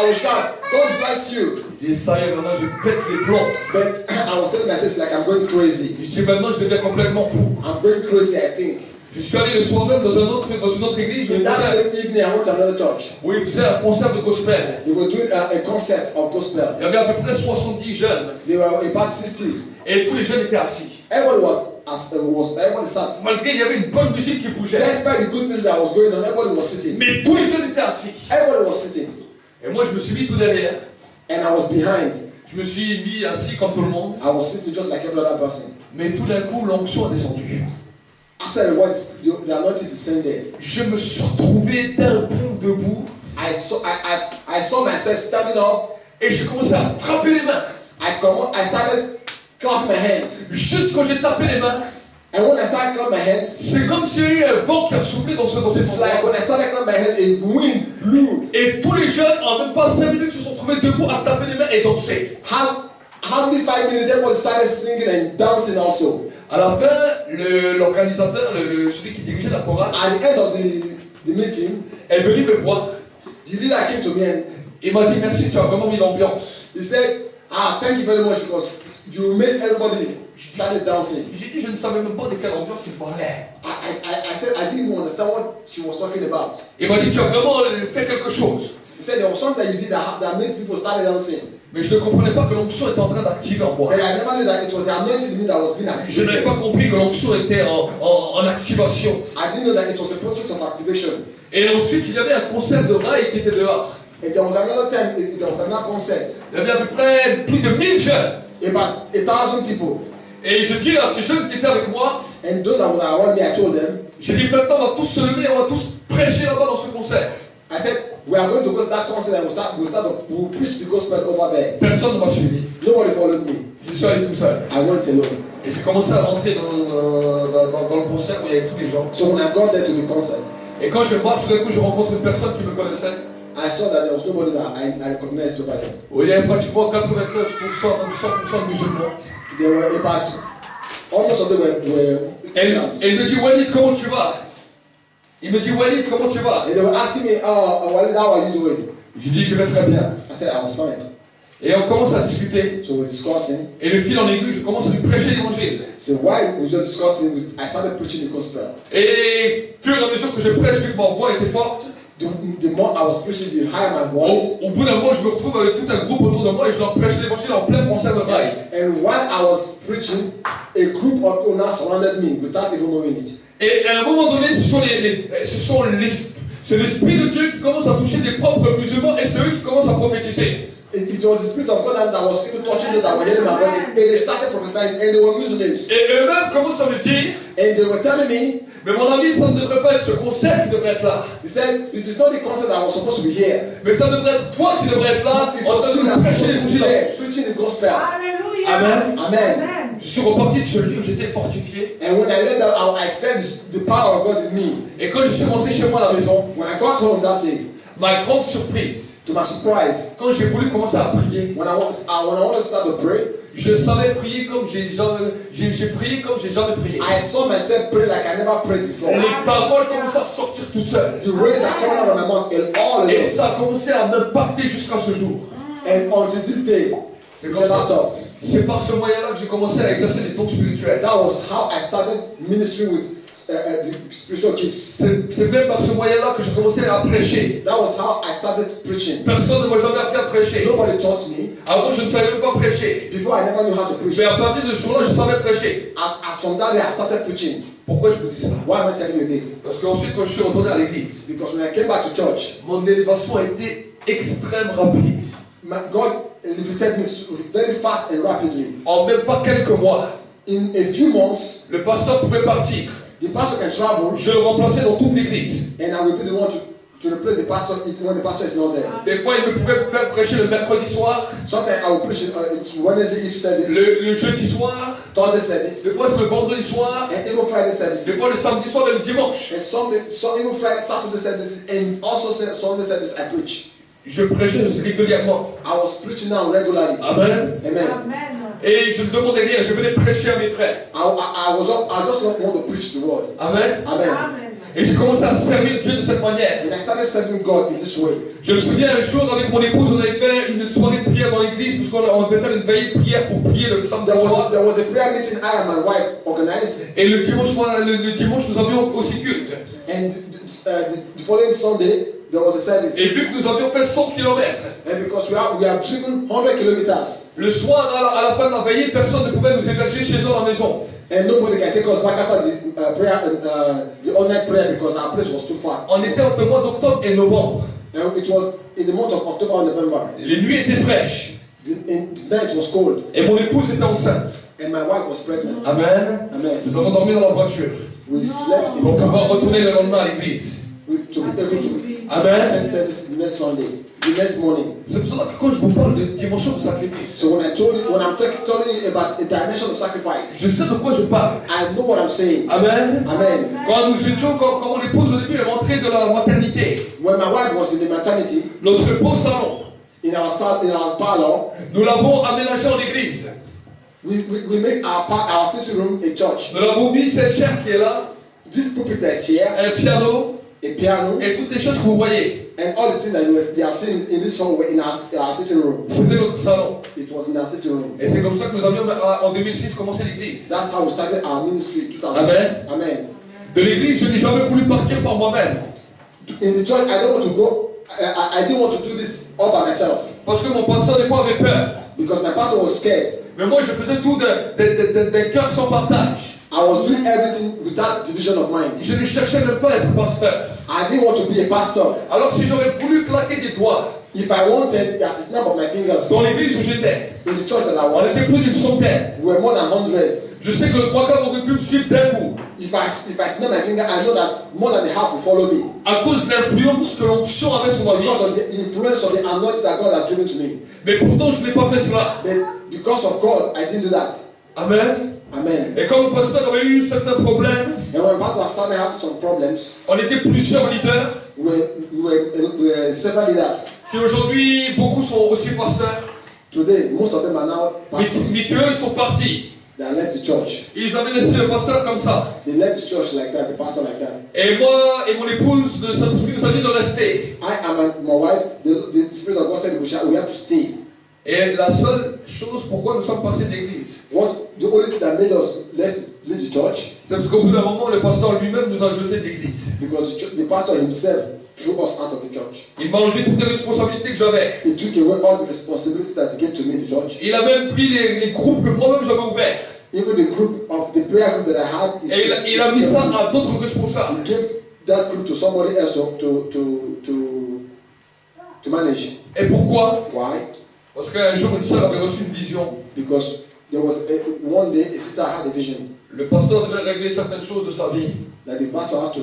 will shout, God bless you. Et ça y est, maintenant je pète les plombs. But I was telling myself like I'm going crazy. Je dis maintenant je deviens complètement fou. I'm going crazy, I think. Je suis allé le soir même dans une autre église In that same evening, I went to another church. où ils faisaient un concert de gospel. They were doing a concert of gospel. Il y avait à peu près 70 jeunes. They were about 60. Et tous les jeunes étaient assis. Everybody sat. Malgré il y avait une bonne musique qui bougeait. Despite the good music that was going on, everybody was sitting. Mais tous les jeunes étaient assis. Everybody was sitting. Et moi je me suis mis tout derrière. And I was behind. Je me suis mis assis comme tout le monde. I was sitting just like every other person. Mais tout d'un coup l'onction a descendu. After a while, the anointing descended. Je me suis retrouvé d'un bond debout. I saw myself standing up. Et j'ai commencé à frapper les mains. I started clapping my hands. Juste quand j'ai tapé les mains, And when I started clapping my hands, c'est comme s'il y avait un vent qui a soufflé dans ce it's like endroit. when I started clapping my hands, a wind blew. Et tous les jeunes, en même pas 5 minutes, se sont trouvés debout à taper les mains et danser. How many 5 minutes everybody started singing and dancing also? À la fin, l'organisateur, celui qui dirigeait la chorale, At the end of the meeting, est venu me voir. the leader came to me and Il m'a dit merci, tu as vraiment mis l'ambiance. he said, thank you very much because you made everybody started dancing. J'ai dit, je ne savais même pas de quelle ambiance il parlait. I said, I didn't even understand what she was talking about. Il m'a dit, tu as vraiment fait quelque chose. He said, there was something that you did that made people start dancing. Mais je ne comprenais pas que l'onction était en train d'activer en moi. But I never knew that it was the anointing in me that was being Je n'avais activated. pas compris que l'onction était en activation. I didn't know that it was a process of activation. Et ensuite, il y avait un concert de rail qui était dehors. And there was another time, there was another concert. Il y avait à peu près plus de 1000 jeunes. About 1,000 people. Et je dis à ces jeunes qui étaient avec moi, And those that were around me, I told them, j'ai dit maintenant on va tous se lever, on va tous prêcher là-bas dans ce concert. I said, we are going to go to that concert and we'll preach the gospel over there. Personne ne m'a suivi. Nobody followed me. Je suis allé tout seul. I went alone. Et j'ai commencé à rentrer dans le concert où il y avait tous les gens. So when I got there to the concert, Et quand je marche, tout d'un coup, je rencontre une personne qui me connaissait. I saw that there was nobody that I recognized over there. Où il y avait pratiquement 95%, même 100% musulmans. There were about, almost of them were Et Christians. il me dit, Walid, comment tu vas? Il me dit, Walid, comment tu vas? And they were asking me, Walid, how are you doing? Je dis, je vais très bien. I said, I was fine. Et on commence à discuter. So we're discussing. Et le fil en aiguille, je commence à lui prêcher l'évangile. So while we were discussing, I started preaching the gospel. Et au fur et à mesure que je prêche, vu que ma voix était forte, The more I was preaching, the higher my voice. au bout d'un moment, je me retrouve avec tout un groupe autour de moi et je leur prêche l'évangile en plein concert de rail. And while I was preaching, a group of people now surrounded me without even knowing it. Et à un moment donné, c'est l'Esprit de Dieu qui commence à toucher des propres musulmans et c'est eux qui commencent à prophétiser. And it was the Spirit of God that was even touching them that were hearing my voice. And they started prophesying and they were using names. Et eux-mêmes commencent à me dire, And they were telling me, mais mon ami, ça ne devrait pas être ce concert qui devrait être là. he said, it is not the concert that was supposed to be here. Mais ça devrait être toi qui devrais être là It en was train you de that nous was prêcher supposed to be l'évangile. there, preaching the gospel. Alléluia. Amen. Amen. Je suis reparti de ce lieu, j'étais fortifié. And when I left that, I felt the power of God in me. Et quand je suis rentré chez moi à la maison, When I got home that day, ma grande surprise, to my surprise, quand j'ai voulu commencer à prier, when I wanted to start to pray, je savais prier comme j'ai prié comme j'ai jamais prié. I saw myself pray like I never prayed before. Les paroles commençaient à sortir toutes seules. The words are coming out of my mouth and all Et alone. ça a commencé à m'impacter jusqu'à ce jour. And until this day, C'est it comme never ça. stopped. C'est par ce moyen-là que j'ai commencé à exercer les dons spirituels. That was how I started ministering with the spiritual gifts. C'est même par ce moyen-là que j'ai commencé à prêcher. That was how I started preaching. Personne ne m'a jamais appris à prêcher. Nobody taught me. Avant, je ne savais même pas prêcher. Before, I never knew how to preach. Mais à partir de ce jour-là, je savais prêcher. As from that day, I started preaching. Pourquoi je vous dis cela? Why am I telling you this? Parce qu'ensuite, quand je suis retourné à l'église, Because when I came back to church, mon élévation a été extrême rapide. God elevated me very fast and rapidly. En même pas quelques mois, In a few months, le pasteur pouvait partir. the pastor can travel, Je le remplaçais dans toute l'église. and I will be the one to replace the pastor when the pastor is not there. Des fois, il me pouvait faire prêcher le mercredi soir, Sometimes I will preach it's Wednesday Eve service, le jeudi soir, Thursday service, des fois c'est le vendredi soir, and even Friday des services. fois le samedi soir et le dimanche. And some even Friday, Saturday services, and also Sunday service I preach. Je prêchais régulièrement. I was preaching now regularly. Amen. Amen. Et je ne demandais rien, je venais prêcher à mes frères. I just not want to preach the word. Amen. Amen. Et j'ai commencé à servir Dieu de cette manière. And I started serving God in this way. Je me souviens un jour avec mon épouse, on avait fait une soirée de prière dans l'église, puisqu'on devait faire une veillée de prière pour prier le samedi soir. There was a prayer meeting I and my wife organized. Et le dimanche, nous avions aussi culte. And the following Sunday, there was a service. Et vu que nous avions fait 100 km, And because we have driven 100 kilometers, le soir, à la fin de la veillée, personne ne pouvait nous héberger chez eux à la maison. and nobody can take us back after the prayer, the all-night prayer, because our place was too far. On était entre le mois d'octobre et novembre. And it was in the month of October or November. Les nuits étaient fraîches. The night was cold, Et mon épouse était enceinte. and my wife was pregnant. Amen. Amen. Nous avons dormi dans la voiture We slept in pour the pouvoir car retourner le lendemain à l'église. to be able to Amen. attend service the next Sunday, the next morning. C'est pour cela que quand je vous parle de dimension de sacrifice, So when I'm telling you about a dimension of sacrifice, je sais de quoi je parle. I know what I'm saying. Amen. Amen. Quand mon épouse au début est rentrée de la maternité, When my wife was in the maternity, notre beau salon, in our parlor, nous l'avons aménagé en église. we make our sitting room a church. Nous l'avons mis cette chaire qui est là, This pulpit is here, un piano a piano, et toutes les choses que vous voyez. and all the things that they are seeing in this hall were in our sitting room. C'était notre salon. It was in our sitting room. Et c'est comme ça que nous avions en 2006 commencé l'église. That's how we started our ministry in 2006. Amen. De l'église, je n'ai jamais voulu partir par moi-même. In the church, I don't want to go. I didn't want to do this all by myself Parce que mon pasteur des fois avait peur. because my pastor was scared. Mais moi je faisais tout d'un cœur sans partage. I was doing everything without division of mind. Je ne cherchais même pas à être pasteur. I didn't want to be a pastor. Alors si j'aurais voulu claquer des doigts If I wanted, at the snap of my fingers, dans l'église où j'étais, in the church that I on was, était plus d'une centaine. we were more than hundreds. Je sais que le trois quarts aurait pu me suivre d'un coup. If I snap my finger, I know that more than the half will follow me À cause de l'influence que l'onction avait sur ma vie. because of the influence of the anointing that God has given to me. Mais pourtant je n'ai pas fait cela. But because of God, I didn't do that. Amen. Amen. Et quand le pasteur avait eu certains problèmes, And when pastor started having some problems, on était plusieurs leaders. we were several leaders. Qui aujourd'hui, beaucoup sont aussi pasteurs. Today, most of them are now Mais pastors. qu'eux, ils sont partis. They left the church. Ils avaient laissé le pasteur comme ça. They left the church like that, the pastor like that. Et moi et mon épouse, le Saint-Esprit nous a dit de rester. I and my wife, the Spirit of God said we have to stay. Et la seule chose pourquoi nous sommes partis de l'église, The only thing that made us leave the church, c'est parce qu'au bout d'un moment, le pasteur lui-même nous a jetés de l'église. because the pastor himself threw us out of the church. Il m'a enlevé toutes les responsabilités que j'avais. He took away all the responsibilities that he gave to me in the church. Il a même pris les groupes que moi-même j'avais ouverts. Even the group of the prayer group that I had, Et il a mis ça à d'autres responsables. he gave that group to somebody else to manage. Et pourquoi? Why? Parce qu'un jour, une sœur avait reçu une vision. Because there was one day a sister had a vision Le pasteur devait régler certaines choses de sa vie. that the pastor has to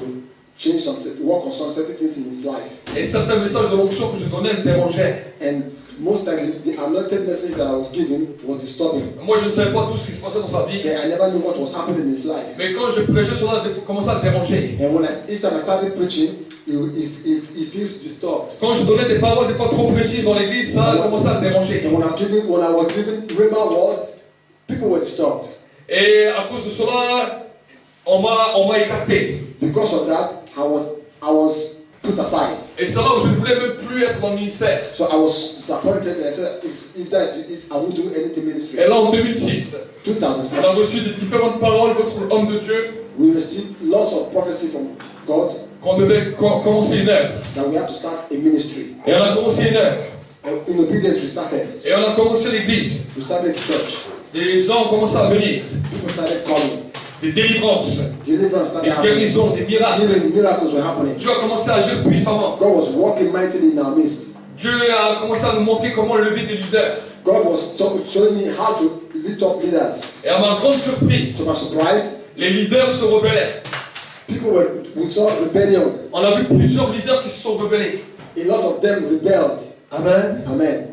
change work on some certain things in his life. Et certains messages de l'onction que je donnais me dérangeaient. And most times the anointed message that I was given was disturbing. Moi, je ne savais pas tout ce qui se passait dans sa vie. And I never knew what was happening in his life. Mais quand je prêchais, cela commençait à le déranger. And each time I started preaching, he feels disturbed. Quand je donnais des paroles des fois trop précises dans l'église, ça commençait à le déranger. And when I was giving Rhema word, people were disturbed. Et à cause de cela, on m'a écarté. Because of that, I was put aside. Et c'est là où je ne voulais même plus être dans le ministère. So I was disappointed and I said, if that is it, I won't do anything ministry. Et là, en 2006, 2006, on a reçu de différentes paroles d'autres hommes de Dieu we received lots of prophecy from God qu'on devait commencer une œuvre. that we have to start a ministry. Et on a commencé une œuvre. And in obedience, we started. Et on a commencé l'église. We started the church. Des gens ont commencé à venir. People started coming. Des délivrances, Deliverance des started happening. guérisons, des miracles. Healing, miracles were happening. Dieu a commencé à agir puissamment. God was working mightily in our midst. Dieu a commencé à nous montrer comment lever des leaders. God was showing me how to lift up leaders. Et à ma grande surprise, To my surprise, les leaders se rebellaient. we saw rebellion. On a vu plusieurs leaders qui se sont rebellés. A lot of them rebelled. Amen. Amen.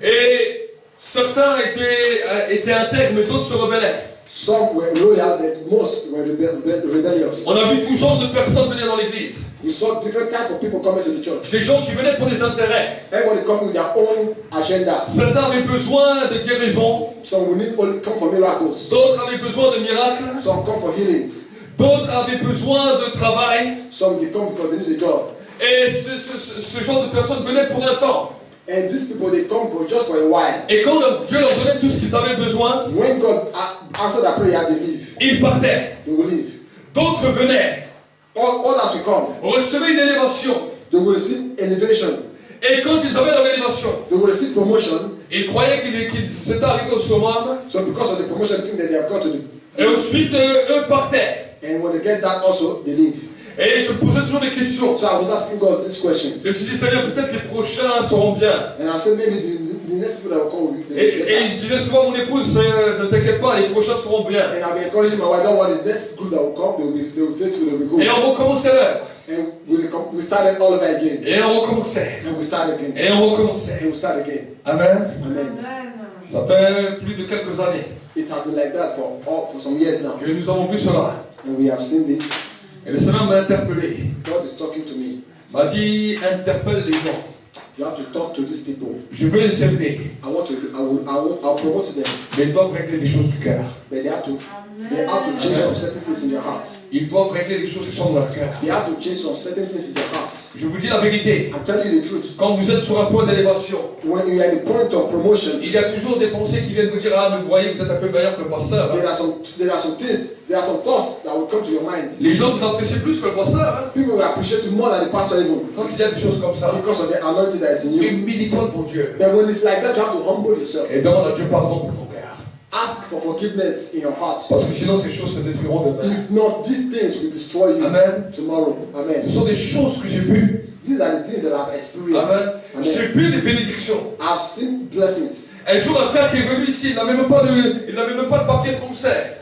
Et certains étaient intègres, mais d'autres se rebellaient. Some were loyal, but most were rebellious. On a vu tout genre de personnes venir dans l'église. We saw different type of people coming to the church. Des gens qui venaient pour des intérêts. Everybody coming with their own agenda. Certains avaient besoin de guérison. Some will need only come for miracles. D'autres avaient besoin de miracles. Some come for healings. D'autres avaient besoin de travail. Some they come because they need a job. Et ce genre de personnes venaient pour un temps. And these people they come for just for a while. Et quand Dieu leur donnait tout ce qu'ils avaient besoin, When God answered their prayer, they leave. ils partaient. They will leave. D'autres venaient, Others will come. recevaient une élévation. They will receive elevation. Et quand ils avaient leur élévation, They will receive promotion. ils croyaient qu'ils étaient arrivés au summum. So because of the promotion thing that they have got to do. Et ensuite, eux partaient. And when they get that also, they leave. Et je me posais toujours des questions. So I was asking God this question. Je me suis dit, Seigneur, peut-être les prochains seront bien. And I said maybe the next people that will come will be Et better. je disais souvent à mon épouse, ne t'inquiète pas, les prochains seront bien. And I've been encouraging my wife, don't worry, the next group that will come, they will be faithful, they will be Et good. on recommençait l'heure. And we started all over again. Et on recommençait. And we start again. Et on recommençait. And we start again. Amen. Amen. Ça fait plus de quelques années It has been like that for some years now. que nous avons vu cela. And we have seen this. Et le Seigneur m'a interpellé. God is talking to me. M'a dit, interpelle les gens. You have to talk to these people. Je veux les élever. I'll promote them. Mais ils doivent régler les choses du cœur. But they have to change some certain things in their hearts. Ils doivent régler les choses qui sont dans leur cœur. They have to change some certain things in their hearts. Je vous dis la vérité. I'm telling you the truth. Quand vous êtes sur un point d'élévation, When you are at the point of promotion, il y a toujours des pensées qui viennent vous dire, ah, mais vous voyez, vous êtes un peu meilleur que le pasteur. there are some thoughts that will come to your mind. Les gens vous apprécient plus que le pasteur. People will appreciate you more than the pastor even Quand il y a des choses comme ça, because of the anointing that is in you. humilie-toi devant Dieu. But when it's like that, you have to humble yourself. Et demande à Dieu pardon pour ton père. Ask for forgiveness in your heart. Parce que sinon, ces choses te détruiront demain. If not, these things will destroy you Amen. tomorrow. Amen. Ce sont des choses que j'ai vues. These are the things that I've experienced. Amen. Amen. J'ai vu des bénédictions. I've seen blessings. Un jour, un frère qui est venu ici, il n'avait même pas de papier français.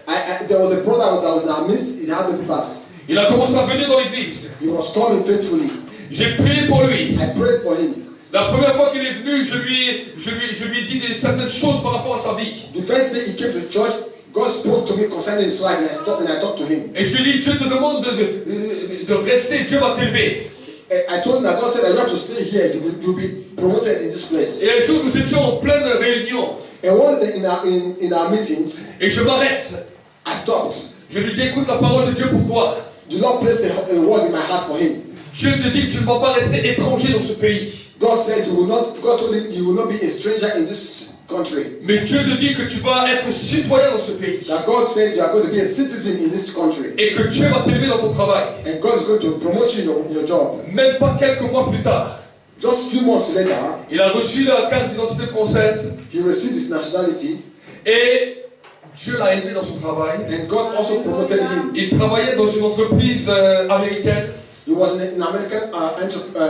There was a brother that was in our midst. He had the papers. Il a commencé à venir dans l'église. He was coming faithfully. J'ai prié pour lui. I prayed for him. La première fois qu'il est venu, je lui ai dit certaines choses par rapport à sa vie. The first day he came to church, God spoke to me concerning his life, and I talked to him. Et je lui ai dit, Dieu te demande de rester, Dieu va t'élever. I told him that God said that you have to stay here. You'll be promoted in this place. Et un jour, nous étions en pleine réunion. And one day in our meetings, Et je m'arrête. I stopped. Je lui dis, écoute la parole de Dieu pour toi. The Lord placed a word in my heart for him. Dieu te dit que tu ne vas pas rester étranger dans ce pays. God told him you will not be a stranger in this country. Mais Dieu te dit que tu vas être citoyen dans ce pays. That God said you are going to be a citizen in this country. Et que Dieu va t'élever dans ton travail. And God is going to promote you in your job. Même pas quelques mois plus tard, Just few months later, il a reçu la carte d'identité française. he received his nationality. Et Dieu l'a élevé dans son travail. And God also promoted him. Il travaillait dans une entreprise américaine. He was in an American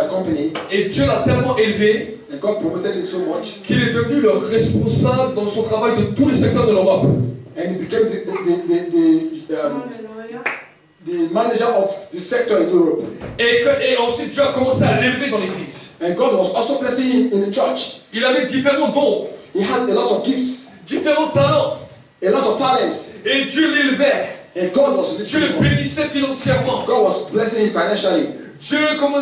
company, et Dieu l'a tellement élevé and God promoted him so much, qu'il est devenu le responsable dans son travail de tous les secteurs de l'Europe. and he became the manager of the sector in Europe. Et ensuite Dieu a commencé à l'élever dans l'église. And God was also blessing him in the church. Il avait différents dons, He had a lot of gifts, différents talents, a lot of talents, et Dieu l'élevait. and God was Dieu lifting le him up. bénissait financièrement. God was blessing him financially. Dieu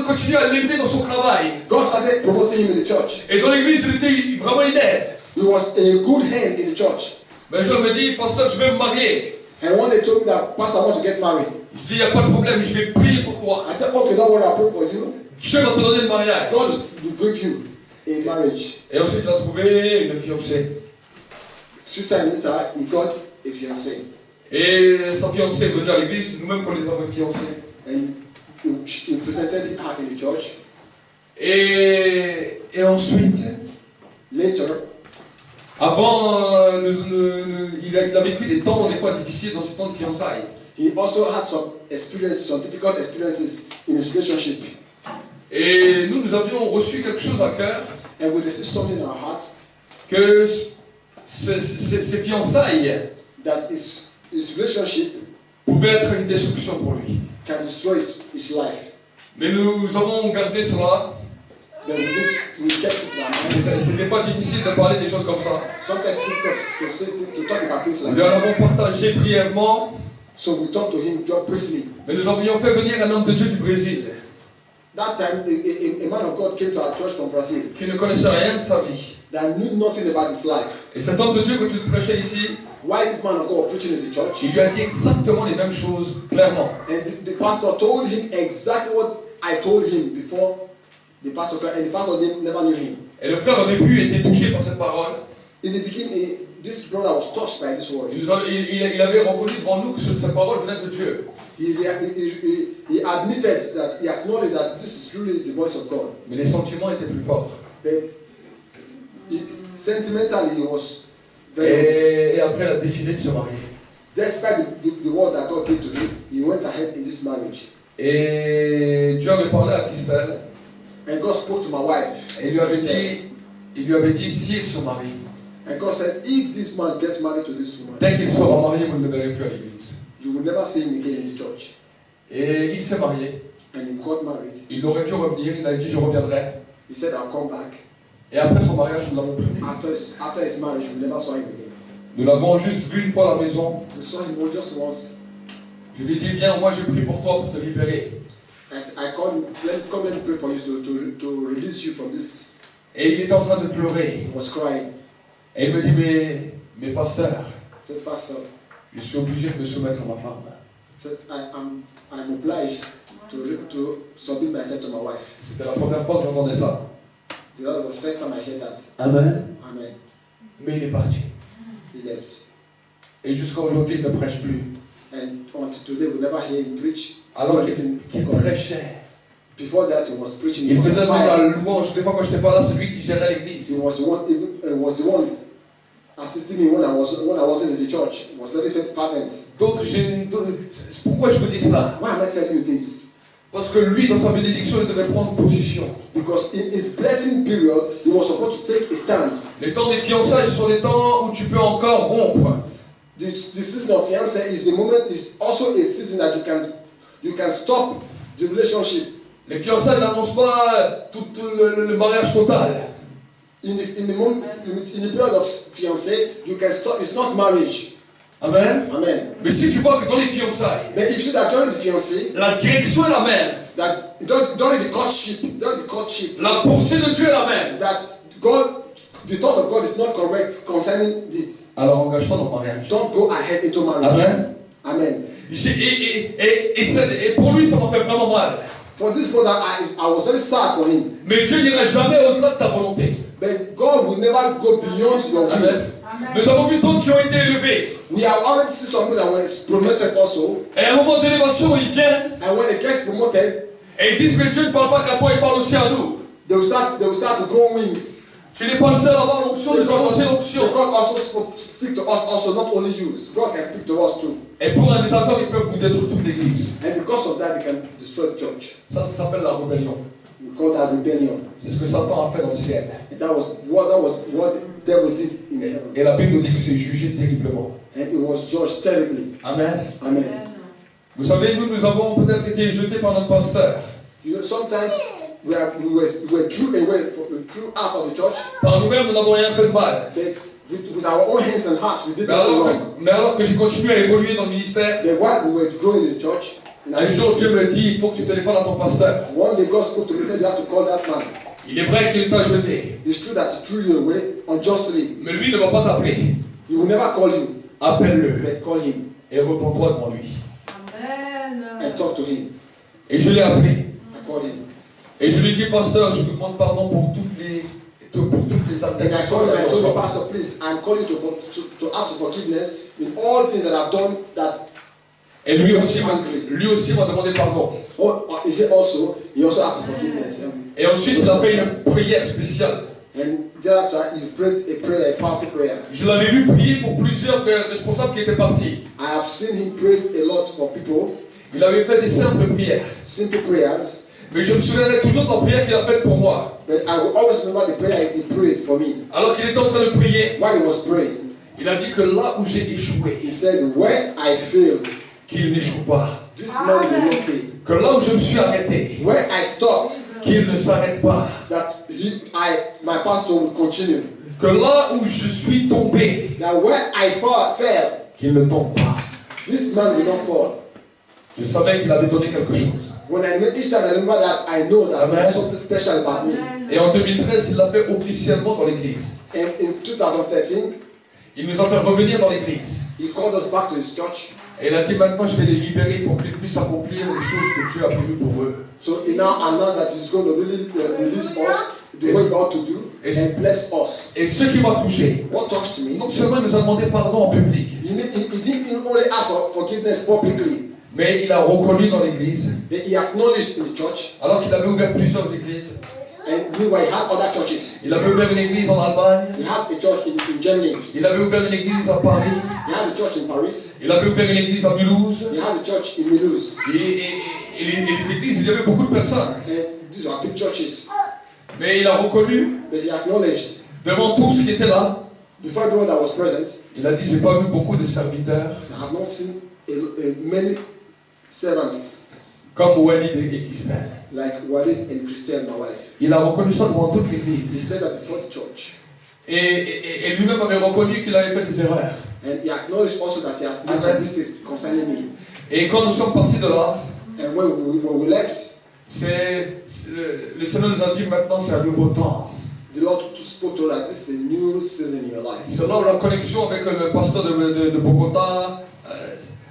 continuait à l'élever dans son travail. God started promoting him in the church. Et dans l'église, il était vraiment une aide. He was a good hand in the church. Mais un jour, il me dit, pasteur, je vais me marier. And one day told me that, Pastor, I want to get married. Je dis, il n'y a pas de problème, je vais prier pour toi. I said, okay, don't worry, I'll pray for you. Dieu va te donner le mariage. God will give you a marriage. Et ensuite, il a trouvé une fiancée. 2 times later, he got a fiancée. Et sa fiancée est venue à l'église, nous-mêmes pour les avons fiancés. And he presented her in the church. Et ensuite, Later, avant, il a vécu des temps, des fois difficiles dans ce temps de fiançailles. he also had some experiences, some difficult experiences in his relationship. Et nous avions reçu quelque chose à cœur, And we received something in our heart que ces fiançailles that his relationship pouvaient être une destruction pour lui. can destroy his life. Mais nous avons gardé cela. Then we kept it in our mind. C'est des fois difficile de parler des choses comme ça. Sometimes difficult to talk about things like Nous en that. avons partagé brièvement, So we talked to him just briefly. mais nous avions fait venir un homme de Dieu du Brésil That time, a man of God came to our church from Brazil qui ne connaissait rien de sa vie. that knew nothing about his life. Et cet homme de Dieu, quand il prêchait ici, Why this man of God was preaching in the church? il lui a dit exactement les mêmes choses, clairement. And the pastor told him exactly what I told him before the pastor came, and the pastor never knew him. Et le frère au début était touché par cette parole. In the beginning, this brother was touched by this word. Il avait reconnu devant nous que cette parole venait de Dieu. He admitted that, he acknowledged that this is really the voice of God. Mais les sentiments étaient plus forts. But sentimentally, he was very. Et après, il a décidé de se marier. Despite the word that God gave to him, he went ahead in this marriage. Et Dieu avait parlé à Christelle. And God spoke to my wife. Et il lui avait dit, si il se marie, And God said, if this man gets married to this woman, dès qu'il sera marié, vous ne le verrez plus à l'église. you will never see him again in the church. Et il s'est marié. And he got married. Il aurait dû revenir. Il a dit, je reviendrai. He said, I'll come back. Et après son mariage, nous l'avons plus vu. After his marriage, we never saw him again. Nous l'avons juste vu une fois à la maison. We saw him just once. Je lui ai dit, viens, moi je prie pour toi pour te libérer. I called him, let me pray for you to release you from this. Et il était en train de pleurer. He was crying. Et il me dit, mais pasteur, He said, Pastor, je suis obligé de me soumettre à ma femme. he said, I'm obliged to submit myself to my wife. C'était la première fois que j'entendais ça. That was the first time I heard that. Amen. Amen. Mais il est parti. He left. Et jusqu'à aujourd'hui, il ne prêche plus. And until today, we never hear him preach. Alors qu'il prêchait. Before that, he was preaching. Il faisait même la louange. Des fois, quand je n'étais pas là, c'est lui qui gérait l'église. He was the one assisting me when I wasn't in the church. He was very fervent. Pourquoi je vous dis cela? Why am I telling you this? Parce que lui, dans sa bénédiction, il devait prendre position. Because in his blessing period, he was supposed to take a stand. Les temps des fiançailles, ce sont des temps où tu peux encore rompre. The season of fiancé is the moment. Is also a season that you can stop the relationship. Les fiançailles n'annoncent pas tout le mariage total. In the period of fiancé, you can stop. It's not marriage. Amen. Amen. Mais si tu vois que dans les fiançailles, But if you see that during the fiancé, la direction est la même, that during the courtship, la pensée de Dieu est la même, that the thought of God is not correct concerning this. alors engage-toi dans le mariage. Don't go ahead into marriage. Amen. Amen. Et pour lui, ça m'a fait vraiment mal. For this brother, I was very sad for him. Mais Dieu n'ira jamais au-delà de ta volonté. But God will never go beyond your will. Amen. Nous avons vu d'autres qui ont été élevés. We have already seen some people that were promoted also. Et à un moment d'élévation, ils viennent And when they get promoted, et ils disent que Dieu ne parle pas qu'à toi, il parle aussi à nous. they will start to grow wings. Tu n'es pas le seul à avoir l'onction, So ils ont aussi l'onction. God also speak to us also, not only you. God can speak to us too. Et pour un désaccord, ils peuvent vous détruire toute l'église. And because of that, they can destroy the church. Ça s'appelle la rébellion. We call that rebellion. C'est ce que Satan a fait dans le ciel. And that was what the devil did in the heaven. Et la Bible nous dit que c'est jugé terriblement. And it was judged terribly. Amen. Amen. Vous savez, nous avons peut-être été jetés par notre pasteur. You know, sometimes we were threw out of the church. Par nous-mêmes, nous n'avons rien fait de mal. But with our own hands and hearts, we did nothing wrong. Mais alors que j'ai continué à évoluer dans le ministère, But while we were growing in the church, un jour Dieu me dit, il faut que tu téléphones à ton pasteur. one day God spoke to me and said, you have to call that man. Il est vrai qu'il t'a jeté, It's true that he threw you away unjustly. mais lui ne va pas t'appeler. He will never call you, Appelle-le but call him et repens-toi devant lui. and talk to him. Et je l'ai appelé. I called him. Et je lui ai dit, pasteur, je vous demande pardon pour toutes les And I altercations. called him and I told him, Pastor, please, I'm calling to ask for forgiveness in all things that I've done that. Et lui aussi m'a demandé pardon. He also asked for forgiveness. Et ensuite, il a fait une prière spéciale. And thereafter, he prayed a powerful prayer. Je l'avais vu prier pour plusieurs responsables qui étaient partis. I have seen him pray a lot for people, Il avait fait des simples prières. simple prayers, Mais je me souviendrai toujours de la prière qu'il a faite pour moi. but I will always remember the prayer he prayed for me. Alors qu'il était en train de prier, While he was praying, il a dit que là où j'ai échoué, he said, where I failed, qu'il n'échoue pas. this man will not fail. Que là où je me suis arrêté, Where I stopped, qu'il ne s'arrête pas. that my pastor will continue. Que là où je suis tombé, That where I fell, qu'il ne tombe pas. this man will not fall. Je savais qu'il avait donné quelque chose. When each time I remember that, I know that Amen. there's something special about me. Et en 2013, il l'a fait officiellement dans l'église. And in 2013, Il nous a fait revenir dans l'église. he called us back to his church. Et il a dit maintenant je vais les libérer pour qu'ils puissent accomplir les choses que Dieu a prévues pour eux. So he now announced that he's going to really release us the way he ought to do and bless us. Et ce qui m'a touché, What touched me, non seulement il nous a demandé pardon en public, he didn't only ask for forgiveness publicly, mais il a reconnu dans l'église, but he acknowledged in the church. alors qu'il avait ouvert plusieurs églises. And meanwhile, he had other churches. Il avait ouvert une église en Allemagne, He had a church in Germany. il avait ouvert une église à Paris, He had a church in Paris. il avait ouvert une église à Mulhouse. He had a church in Mulhouse. Et les églises, il y avait beaucoup de personnes. And these are big churches. Mais il a reconnu, But he acknowledged, devant tous qui étaient là, before everyone that was present, il a dit, j'ai pas vu beaucoup de serviteurs I have not seen many servants comme Walid et Christelle. like Walid and Christian, my wife. Il a reconnu ça devant toute He l'église. said that before the church. Et lui-même avait reconnu qu'il avait fait des erreurs. And he acknowledged also that he has made Amen. some mistakes concerning me. Et quand nous sommes partis de là, And when we left, le Seigneur nous a dit maintenant c'est un nouveau temps. the Lord spoke to us that this is a new season in your life. C'est là où la connexion avec le pasteur de Bogota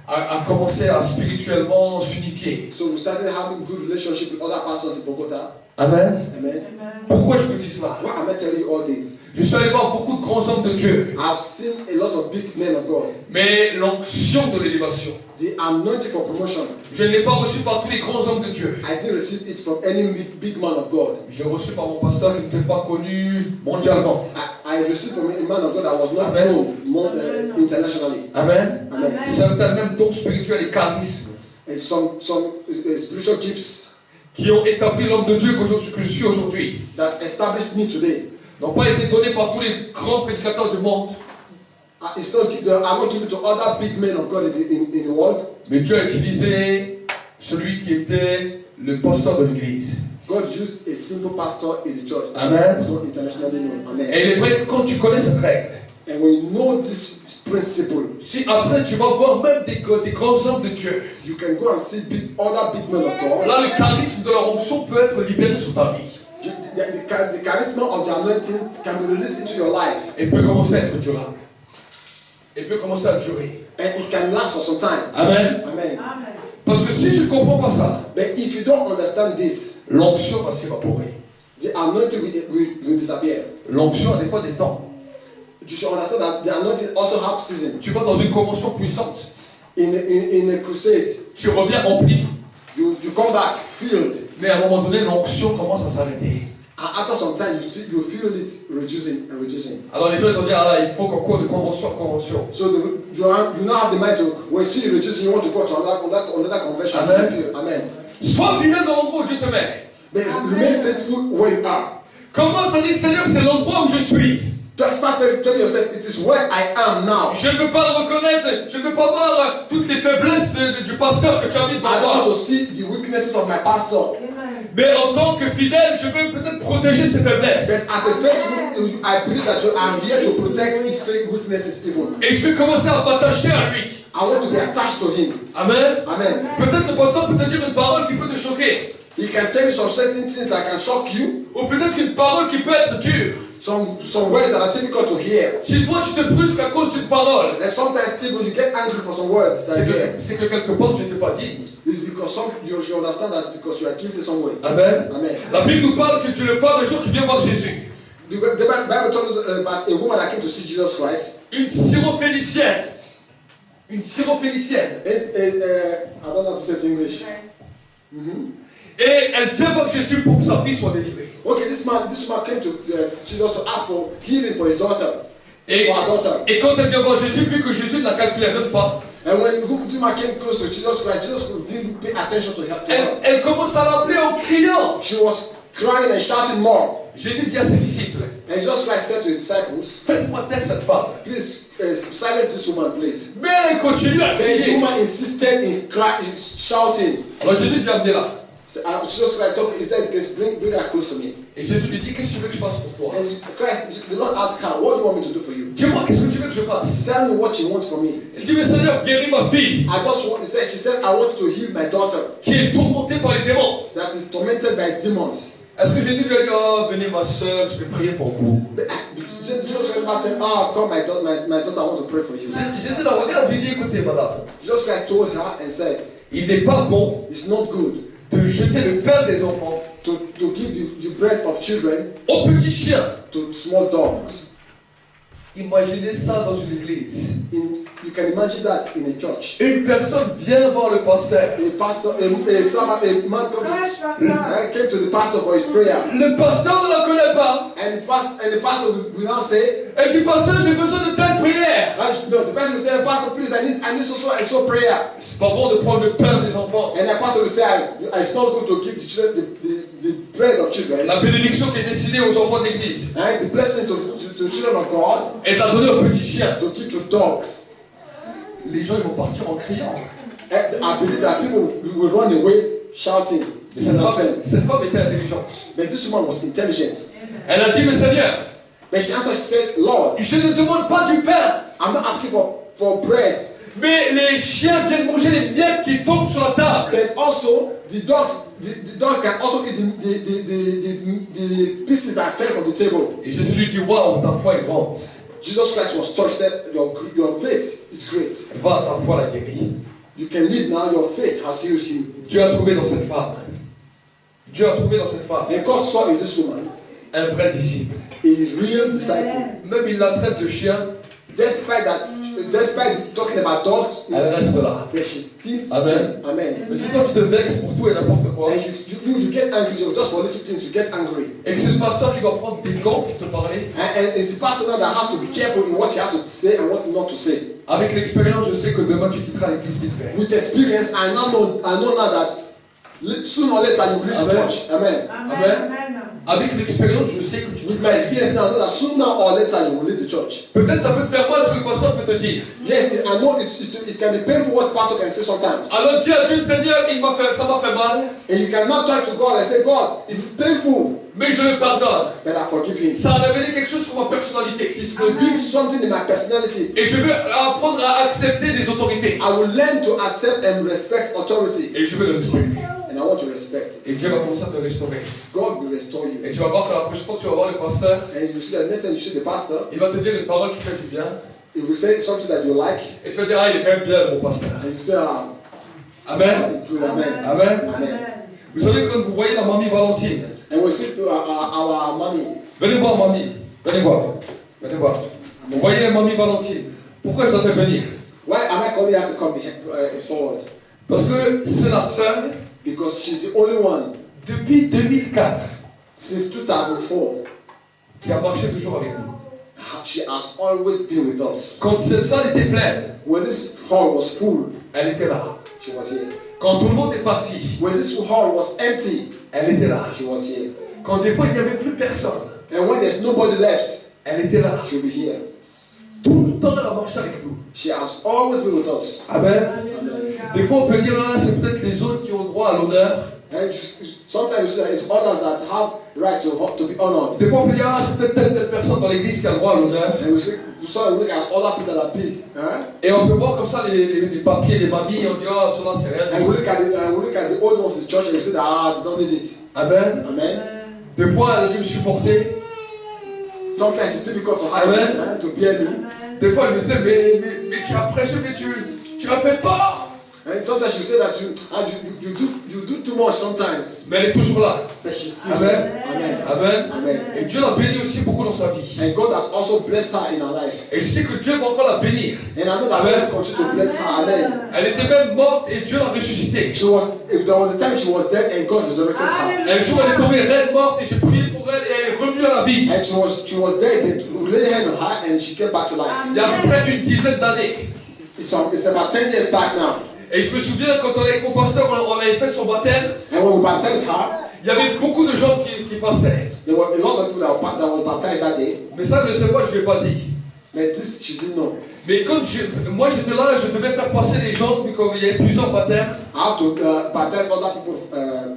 a commencé à spirituellement s'unifier. So we started having good relationship with other pastors in Bogota. Amen. Amen. Pourquoi je vous dis cela? Why am I telling you all this? Je suis allé voir beaucoup de grands hommes de Dieu, I've seen a lot of big men of God. mais l'onction de l'élévation, The anointing for promotion, je ne l'ai pas reçu par tous les grands hommes de Dieu. I didn't receive it from any big man of God. Je l'ai reçu par mon pasteur qui n'était pas connu mondialement. I received from a man of God that was not Amen. known internationally. Amen. Amen. Certains même dons spirituels et charismes And some spiritual gifts qui ont établi l'homme de Dieu que je suis aujourd'hui that established me today. n'ont pas été donnés par tous les grands prédicateurs du monde, Are not given to other big men of God in the world. mais Dieu a utilisé celui qui était le pasteur de l'église. God used a simple pastor in the church that Amen. was not internationally known. Amen. Et il est vrai que quand tu connais cette règle, And when you know this principle, si après tu vas voir même des grands hommes de Dieu, you can go and see other big men of God. là le charisme de leur onction peut être libéré sur ta vie The charisma of the anointing can be released into your life. et peut commencer à être durable. Et peut commencer à durer. And it can last for some time. Amen. Amen. Parce que si je ne comprends pas ça, But if you don't understand this, l'onction va s'évaporer. the anointing will disappear. L'onction a des fois des temps. You should understand that the anointing also have season. Tu vas dans une convention puissante, In a crusade, tu reviens rempli, you come back filled. mais à un moment donné, l'onction commence à s'arrêter. And after some time, you feel it reducing and reducing. Alors les gens ils vont dire, ah, il faut qu'on court de convention en convention. So you now have the mind to, when you see it reducing, you want to go to another convention. Amen. Amen. Sois fidèle dans l'endroit où Dieu te met. But remain faithful where you are. Commence à dire, Seigneur, c'est l'endroit où je suis. Start telling yourself, it is where I am now. Je ne veux pas le reconnaître, je ne veux pas voir toutes les faiblesses du pasteur que tu as mis devant I don't want moi. to see the weaknesses of my pastor. Mais en tant que fidèle, je veux peut-être protéger ses faiblesses. But as a faithful, I believe that I'm here to protect his weaknesses even. Et je vais commencer à m'attacher à lui. I want to be attached to him. Amen. Amen. Peut-être le pasteur peut te dire une parole qui peut te choquer. He can tell you some certain things that can shock you. Ou peut-être une parole qui peut être dure. Some words that are difficult to hear. Si toi tu te brusques à cause d'une parole, And sometimes even you get angry for some words that you hear. c'est que quelque part tu n'étais pas digne. It's because you should understand that because you are guilty some way. Amen. Amen. La Bible nous parle que tu es le femme un jour qui vient voir Jésus. The Bible told us about a woman that came to see Jesus Christ. Une syrophénicienne. Une syrophénicienne. I don't know how to say it in English. Et elle vient voir Jésus pour que sa fille soit délivrée. Okay, this man came to Jesus to ask for healing for his daughter. Et quand elle vient voir Jésus, vu que Jésus ne la calculait même pas, And when this man came close to Jesus Christ, Jesus didn't pay attention to her. elle commence à l'appeler en criant. She was crying and shouting more. Jésus dit à ses disciples, And Jesus Christ said to his disciples, faites-moi taire cette femme. please silence this woman, please. Mais elle continue à Then the crier. woman insisted in shouting. Alors Jésus dit, amenez-la. Jesus Christ said, he said, bring her close to me. Et Jésus lui dit, qu'est-ce que tu veux que je fasse pour toi? And the Lord asked her, what do you want me to do for you? Dis-moi, qu'est-ce que tu veux que je fasse? Tell me what you want from me. Il dit, mais Seigneur, guéris ma fille, She said, I want to heal my daughter qui est tourmentée par les démons. that is tormented by demons. Est-ce que Jésus lui a dit, oh, venez ma soeur, je vais prier pour vous? Jesus Christ said, come my daughter, I want to pray for you. Jésus la regarde, lui dit, écoutez madame, Jesus Christ told her and said, il n'est pas bon it's not good de jeter le pain des enfants to give the bread of children aux petits chiens. to small dogs. Imaginez ça dans une église. You can imagine that in a church. Une personne vient voir le pasteur. A pastor, a man came to the pastor for his prayer. Le pasteur ne la connaît pas. And the pastor will now say, Elle dit, pasteur, j'ai besoin de telle prière. no, the person will say, pastor, please, I need so and so prayer. C'est pas bon de prendre le pain des enfants. And the pastor will say, it's not good to give the children the bread of children. La bénédiction qui est destinée aux enfants de l'église. And the blessing to the children of God, Et la donner aux petits chiens. to give to dogs. Les gens ils vont partir en criant. And I believe that people will run away shouting. Mais cette femme était intelligente. But this woman was intelligent. Elle a dit, mais Seigneur, But she answered, she said, Lord, je ne demande pas du pain. I'm not asking for bread. Mais les chiens viennent manger les miettes qui tombent sur la table. But also, the dog can also eat the pieces that fell from the table. Et Jésus lui dit, waouh, ta foi est grande. Jesus Christ was touched, said, your faith is great. Va, ta foi l'a guéri. You can live now, your faith has healed you. Dieu a trouvé dans cette femme. Dieu a trouvé dans cette femme And God saw in this woman un vrai disciple. a real disciple. Même il la traite de chien, Despite talking about dogs, elle reste là. but she's still Amen. Amen. Mais si toi tu te vexes pour tout et n'importe quoi, And you get angry just for little things, you get angry. et que c'est le pasteur qui doit prendre des gants pour te parler, And it's the pastor now that have to be careful in what you have to say and what not to say. avec l'expérience, je sais que demain tu quitteras l'église vite fait. With experience, I know now that sooner or later you will leave the Amen. church. Amen. Amen. Avec l'expérience, je sais que tu With my quitteras experience l'église. now, I know that sooner or later you will leave the church. Peut-être ça peut te faire mal ce que le pasteur peut te dire. Yes, I know it can be painful what pastor can say sometimes. Alors dis à Dieu, Seigneur, ça m'a fait mal, And you cannot talk to God and say, God, it is painful, mais je le pardonne. but I forgive him. Ça a révélé quelque chose sur ma personnalité. It will bring something in my personality. Et je veux apprendre à accepter les autorités. I will learn to accept and respect authority. Et je veux le respecter. And I want to respect it. Et Dieu va commencer à te restaurer. God will restore you. Et tu vas voir que la prochaine fois que tu vas voir le pasteur, And you see that next time you see the pastor, il va te dire une parole qui fait du bien. he will say something that you like. Et tu vas dire, ah, il est quand même bien, mon pasteur. And you say, Amen. it's good, amen. Amen. Amen. Vous savez, quand vous voyez la mamie Valentine, And we see our mommy. venez voir mamie. Venez voir. Venez voir. Vous voyez mamie Valentine. Pourquoi je la fais venir? Why am I calling her to come forward? Parce que c'est la seule, Because she's the only one depuis 2004, since 2004. Qui a marché toujours avec nous. She has always been with us. Quand cette salle était pleine, When this hall was full, elle était là. she was here. Quand tout le monde est parti, When this hall was empty, elle était là. she was here. Quand des fois il n'y avait plus personne, And when there's nobody left, elle était là. she'll be here. Tout le temps elle a marché avec nous. She has always been with us. Amen. Amen. Des fois on peut dire, ah, c'est peut-être les autres qui ont droit à l'honneur. And sometimes you see that it's others that have right to be honored. Des fois on peut dire, ah, c'est peut-être telle personne dans l'église qui a le droit à l'honneur. And we see, so we look at other people that are big. Huh? Et on peut voir comme ça les papiers, les mamies, et on dit, ah, cela c'est rien. And we look at the old ones in the church and we say that they don't need it. Amen. Amen. Des fois elle a dû me supporter. Sometimes it's difficult for her Amen. to bear me. Des fois elle me disait, mais tu as prêché, mais tu as fait fort. And sometimes she say that you do too much sometimes. Mais elle est toujours là. But she's still Amen. here. Amen. Amen. Amen. Et Dieu l'a béni aussi beaucoup dans sa vie. And God has also blessed her in her life. Et je sais que Dieu va encore la bénir. And I know that Amen. God will continue to bless her. Amen. Elle était même morte et Dieu l'a ressuscitée. If there was a time she was dead and God resurrected her. Un jour elle est tombée reine morte et j'ai prié pour elle et elle est revenue à la vie. And she was dead, but we laid hand on her and she came back to life. Il y a à peu près une dizaine d'années. It's about 10 years back now. Et je me souviens quand on avec mon pasteur, on avait fait son baptême. And when we baptized her, Il y avait beaucoup de gens qui passaient. there were a lot of people that was baptized that day. Mais ça, je ne sais pas, je ne l'ai pas dit. But this she didn't know. Mais quand moi j'étais là, je devais faire passer les gens, vu qu'il y avait plusieurs baptêmes. I have to baptize other people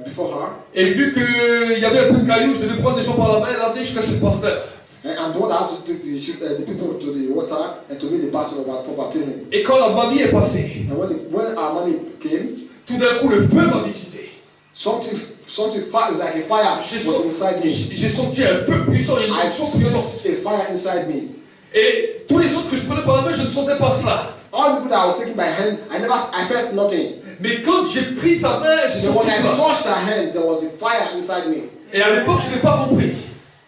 before her. Et vu qu'il y avait un peu de cailloux, je devais prendre les gens par la main et l'amener jusqu'à chez le pasteur. And I'm the one that have to take the people to the water and to meet the pastor for baptism. Et quand la mamie est passée, And when our mommy came, tout d'un coup le feu m'a visité. something like a fire was inside me. J'ai senti un feu puissant, une I émotion puissante. sensed a fire inside me. Et tous les autres que je prenais par la main, je ne sentais pas cela. All the people that I was taking by hand, I felt nothing. Mais quand j'ai pris sa main, j'ai So when senti I cela. touched her hand, there was a fire inside me. Et à l'époque, je n'ai pas compris.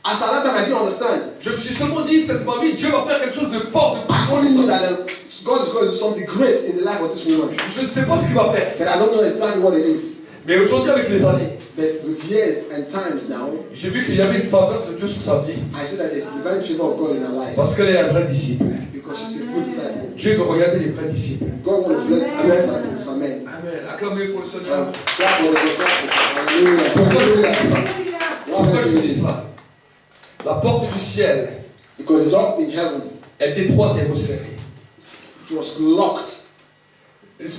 As at that time, I didn't understand. Je me suis seulement dit, cette mamie, Dieu va faire quelque chose de fort, de I only knew puissant. that God is going to do something great in the life of this woman. Je ne sais pas ce qu'il va faire. But I don't know exactly what it is. Mais aujourd'hui, avec les années, But with years and times now, j'ai vu qu'il y avait une faveur de Dieu sur sa vie. I see that there's divine favor of God in her life. Parce qu'elle est un vrai disciple. Because she's a good disciple. Dieu veut regarder les vrais disciples. God wants to bless good disciples. Amen. Amen. Acclamez pour le Seigneur. Clap for the clap. Hallelujah. Pourquoi je Hallelujah. dis ça? Why am I Pourquoi je saying dis this? ça? La porte du ciel Because the door in heaven, est étroite et resserrée. it was locked.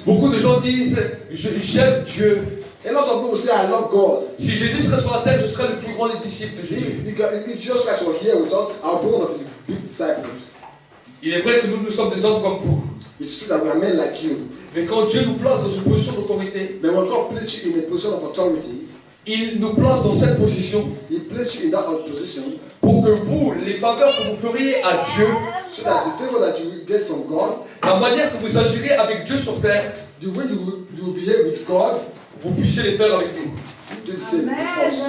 Beaucoup de gens disent, j'aime Dieu. A lot of people say, I love God. Si Jésus serait sur la terre, je serais le plus grand des disciples de Jésus. If Jesus Christ were here with us, I would be one of his big disciples. Il est vrai que nous sommes des hommes comme vous. It's true that we are men like you. Mais quand Dieu nous place dans une position d'autorité, But when God places you in a position of authority, il nous place dans cette position He places you in that position pour que vous, les faveurs que vous feriez à Dieu, so that the favor that you will get from God, la manière que vous agirez avec Dieu sur terre, the way you will behave with God, vous puissiez les faire avec nous. you do the same with us.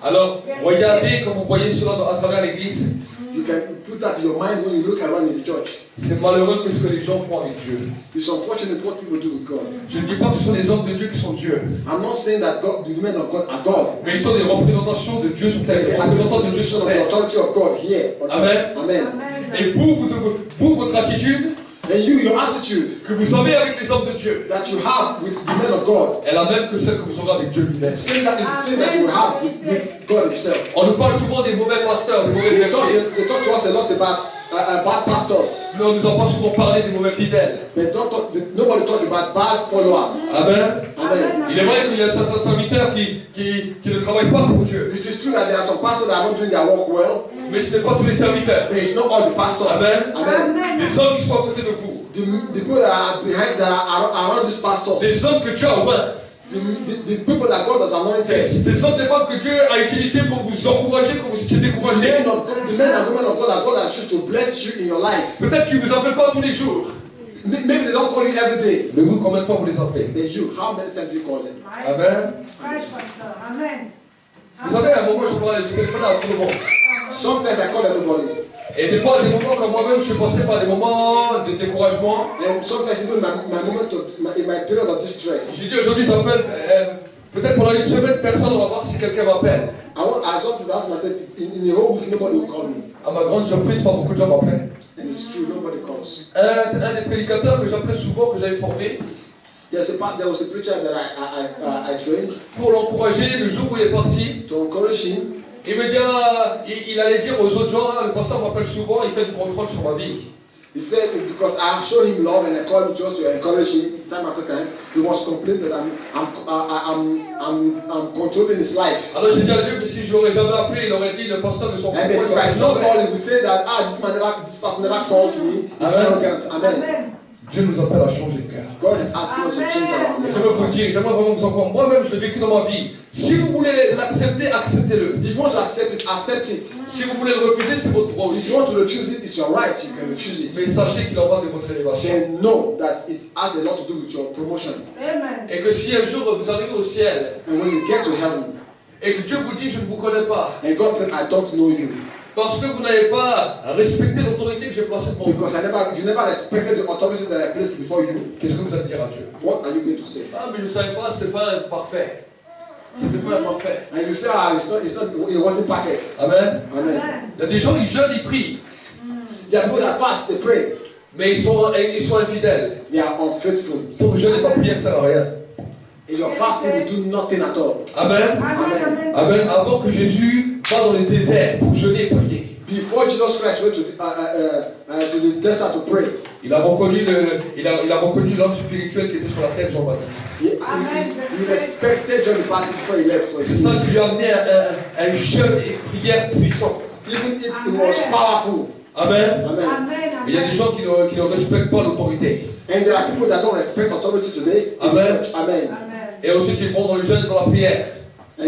Alors, regardez comme vous voyez cela à travers l'église. You can put that in your mind when you look around in the church. C'est malheureux que ce que les gens font avec Dieu. It's unfortunate what people do with God. Je ne dis pas que ce sont les hommes de Dieu qui sont Dieu, I'm not saying that God, the men of God are God. mais ils sont des représentations de Dieu sur terre, des They are représentants the de Dieu sur of the terre. authority of God here on Amen. earth. Amen. Et vous, votre attitude And you, your attitude que vous avez avec les hommes de Dieu that you have with the men of God, est la même que celle que vous aurez avec Dieu lui-même. it's the same that you will have with God Himself. On nous parle souvent des mauvais pasteurs, des mauvais They talk bergers. to us a lot about bad pastors, Mais on nous a pas souvent parlé des mauvais fidèles. but nobody talk about bad followers. Amen. Amen. Il est vrai qu'il y a certains serviteurs qui ne travaillent pas pour Dieu. It is true that there are some pastors that are not doing their work well, Mais ce n'est pas tous les serviteurs. but it's not all the pastors. Amen. Amen. Les hommes qui sont à côté de vous. The people that are behind, that are around these pastors, Des hommes que Dieu a oints. the people that God has anointed, Des hommes, des femmes que Dieu a utilisés pour vous encourager quand vous étiez découragés. the men and women of God that God has used to bless you in your life. Peut-être qu'ils ne vous appellent pas tous les jours. Maybe they don't call you every day. Mais vous, combien de fois vous les appelez? But you, how many times do you call them? Amen. Amen. Vous savez, à un moment, je téléphonais à tout le monde. Sometimes I call everybody. Et des fois, à des moments comme moi-même, je suis passé par des moments de découragement. And sometimes even in my period of distress, J'ai dit aujourd'hui, j'appelle Peut-être pendant une semaine, personne ne va voir si quelqu'un m'appelle. I sometimes ask myself, in the whole week, nobody will call me. À ma grande surprise, pas beaucoup de gens m'appellent. And it's true, nobody calls. Un des prédicateurs que j'appelais souvent, que j'avais formé, There was a preacher that I trained pour l'encourager, le jour où il est parti, to encourage him. il me dit, il allait dire aux autres gens, le pasteur m'appelle souvent, il fait du contrôle sur ma vie. He said, because I show him love and I call him just to encourage him time after time, he was complaining that I'm controlling his life. Alors j'ai dit à Dieu, mais si je l'aurais jamais appelé, il aurait dit, le pasteur de son And if I not call him, we say that this person never calls me. He's arrogant. Amen. Dieu nous appelle à changer de cœur. God is asking us to change our Et j'aimerais vous dire, j'aimerais vraiment vous encore, moi-même je l'ai vécu dans ma vie. Si vous voulez l'accepter, acceptez-le. If you want to accept it, accept it. Si vous voulez le refuser, c'est votre droit If aussi. you want to refuse it, it's your right. You can refuse it. Mais sachez qu'il en va de votre élévation. Then know that it has a lot to do with your promotion. Amen. Et que si un jour vous arrivez au ciel, And when you get to heaven, et que Dieu vous dit, je ne vous connais pas, and God said, I don't know you, parce que vous n'avez pas respecté l'autorité que j'ai placée devant vous, because you never respected the authority that I placed before you, qu'est-ce que vous allez dire à Dieu? what are you going to say? Ah, mais je ne savais pas, c'était pas parfait. C'était pas parfait. And you say, it wasn't perfect. Amen. Amen. Il y a des gens, ils jeûnent, ils prient, There are people that fast, they pray. mais ils sont infidèles. They are unfaithful. Ton jeûne et ta prière, ça ne sert à rien. And your fasting will do nothing at all. Amen. Amen. Amen. Avant que Jésus va dans le désert pour jeûner et prier, Before Jesus Christ went to the desert to pray, il a reconnu l'homme spirituel qui était sur la terre, Jean-Baptiste. he respected John the Baptist before he left for C'est his ça ministry. qui lui a amené un jeûne et prière puissant. Even if it was powerful. Amen. Amen. Mais il y a des gens qui ne respectent pas l'autorité. And there are people that don't respect authority today in the Amen. church. Amen. Et ensuite ils vont dans le jeûne et dans la prière. And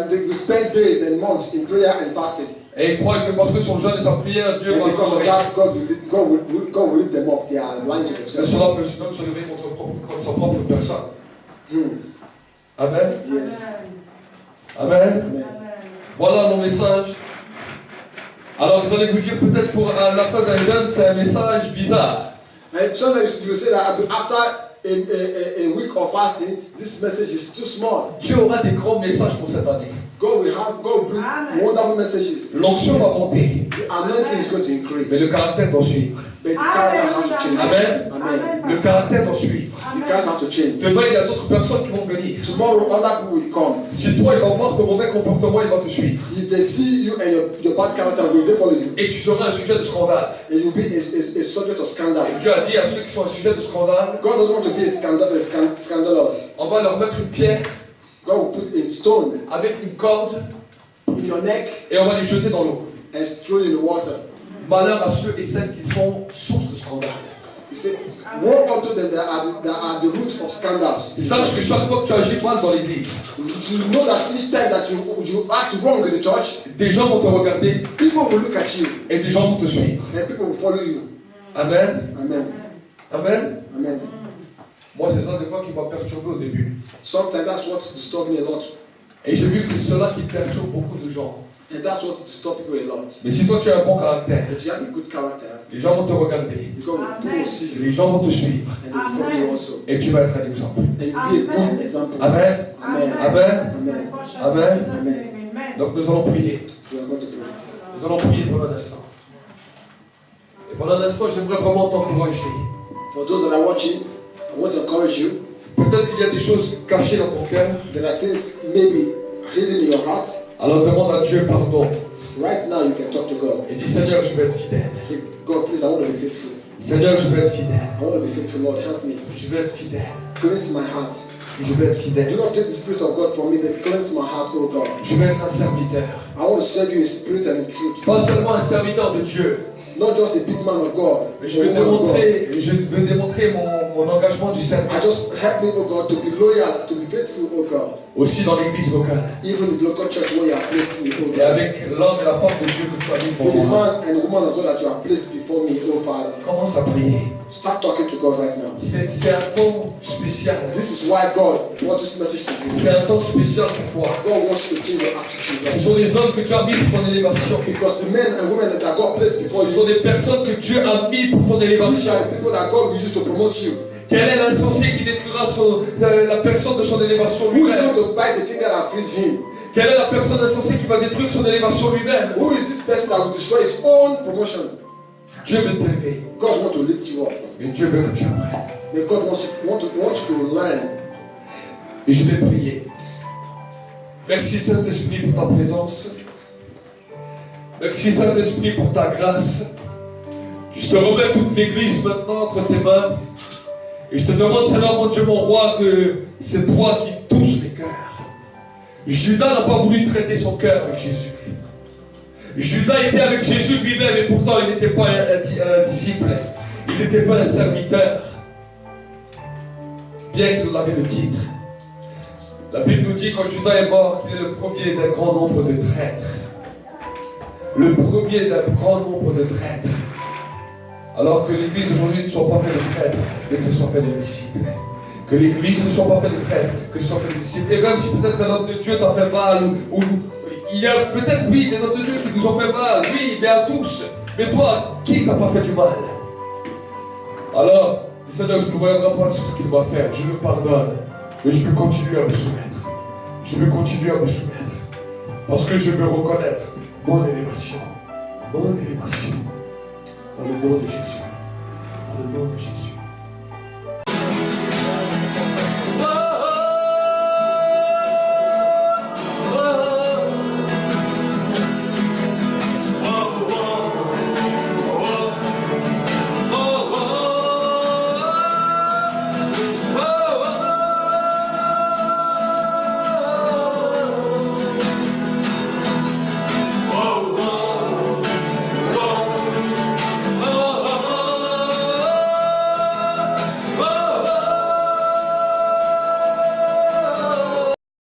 they will spend days and months in prayer and fasting. Et ils croient que parce que son jeûne et sa prière, Dieu va And because of honorer. that, God will lift them up. They are lying to Mais themselves. cela peut même se lever contre sa propre personne. Amen. Yes. Amen. Amen. Voilà mon message. Alors vous allez vous dire peut-être pour la fin d'un jeûne, c'est un message bizarre. And sometimes you say that after a week of fasting, this message is too small. Dieu aura des grands messages pour cette année. God will bring Amen. wonderful messages. L'onction va monter, The anointing is going to mais le increase. caractère doit suivre. But the character has to change. Amen. Amen. Le caractère doit suivre. The character has to change. Demain, il y a d'autres personnes qui vont venir. Tomorrow, other people will come. Si toi, il va voir ton mauvais comportement, il va te suivre. If they see you and your bad character, will they follow you? Et tu seras un sujet de scandale. And you'll be a subject of scandal. Et Dieu a dit à ceux qui sont un sujet de scandale, God doesn't want to be scandalous. on va leur mettre une pierre God will put a stone avec une corde in your neck et on va les jeter dans l'eau. and throw it in the water. Malheur à ceux et celles qui sont source de scandale. He said, woe unto them that are the roots of scandals. Sache que chaque fois que tu agis mal dans l'église, You know that each time that you act wrong in the church, des gens vont te regarder people will look at you et des gens vont te suivre. and people will follow you. Amen. Amen. Amen. Amen. Moi, c'est ça des fois qui m'a perturbé au début. Sometimes that's what disturbs me a lot. Et j'ai vu que c'est cela qui perturbe beaucoup de gens. And that's what disturbs people a lot. Mais si toi tu as un bon caractère, If you have a good character, les gens vont te regarder, people will see you les gens vont te suivre and they will follow you also. et tu vas être un exemple. And you'll be a good example. Amen. Amen. Amen. Amen. Amen. Amen. Donc nous allons prier. We are going to pray. Nous allons prier pendant un instant. Et pendant un instant, j'aimerais vraiment t'encourager. For those that are watching, I want to encourage you. Peut-être qu'il y a des choses cachées dans ton cœur. There are things maybe hidden in your heart. Alors demande à Dieu pardon. Right now, you can talk to God. Et dis Seigneur, je vais être fidèle. Say, God, please, I want to be faithful. Seigneur, je vais être fidèle. I want to be faithful, Lord. Help me. Je vais être fidèle. Cleanse my heart. Je vais être fidèle. Do not take the Spirit of God from me, but cleanse my heart, oh God. Je vais être un serviteur. I want to serve you in spirit and in truth. Pas seulement un serviteur de Dieu. Not just a big man of God. Mais je veux démontrer mon engagement du service. I just help me, oh God, to be loyal, to be faithful, oh God. Aussi dans l'église locale. Even in the local church where you have placed me, oh Et God. avec l'homme et la femme de Dieu que tu as mis pour With the moi. man and the woman of God that you have placed before me, oh Father. Commence à prier. Start talking to God right now. C'est un temps spécial. This is why God brought this message to you. C'est un temps spécial pour toi. God wants you to change your attitude. Ce Right? sont des hommes que tu as mis pour ton élévation. Because the men and women that God placed before Ce you, sont des personnes que Dieu a mis pour ton these élévation. are the people that God will use to promote you. Quel est l'insensé qui détruira la personne de son élévation Who is lui-même? going to bite the finger and feed him? Quelle est la personne insensée qui va détruire son élévation lui-même? Who is this person that will destroy his own promotion? Dieu veut t'élever. God wants to lift you up. Et Dieu veut que tu apprennes. But God wants you to learn. Et je vais prier. Merci Saint-Esprit pour ta présence. Merci Saint-Esprit pour ta grâce. Je te remets toute l'église maintenant entre tes mains. Et je te demande, Seigneur mon Dieu, mon roi, que c'est toi qui touches les cœurs. Judas n'a pas voulu traiter son cœur avec Jésus. Judas était avec Jésus lui-même et pourtant il n'était pas un disciple. Il n'était pas un serviteur. Bien qu'il en avait le titre. La Bible nous dit quand Judas est mort qu'il est le premier d'un grand nombre de traîtres. Le premier d'un grand nombre de traîtres. Alors que l'Église aujourd'hui ne soit pas faite de traîtres, mais que ce soit fait de disciples. Que l'Église ne soit pas faite de traîtres, que ce soit fait de disciples. Et même si peut-être un homme de Dieu t'a fait mal, ou il y a peut-être, oui, des hommes de Dieu qui nous ont fait mal, oui, mais à tous. Mais toi, qui t'a pas fait du mal? Alors, Seigneur, je ne reviendrai pas sur ce qu'il m'a fait. Je le pardonne. Mais je veux continuer à me soumettre. Je veux continuer à me soumettre. Parce que je veux reconnaître mon élévation. Mon élévation. Dans le nom de Jésus. Dans le nom de Jésus.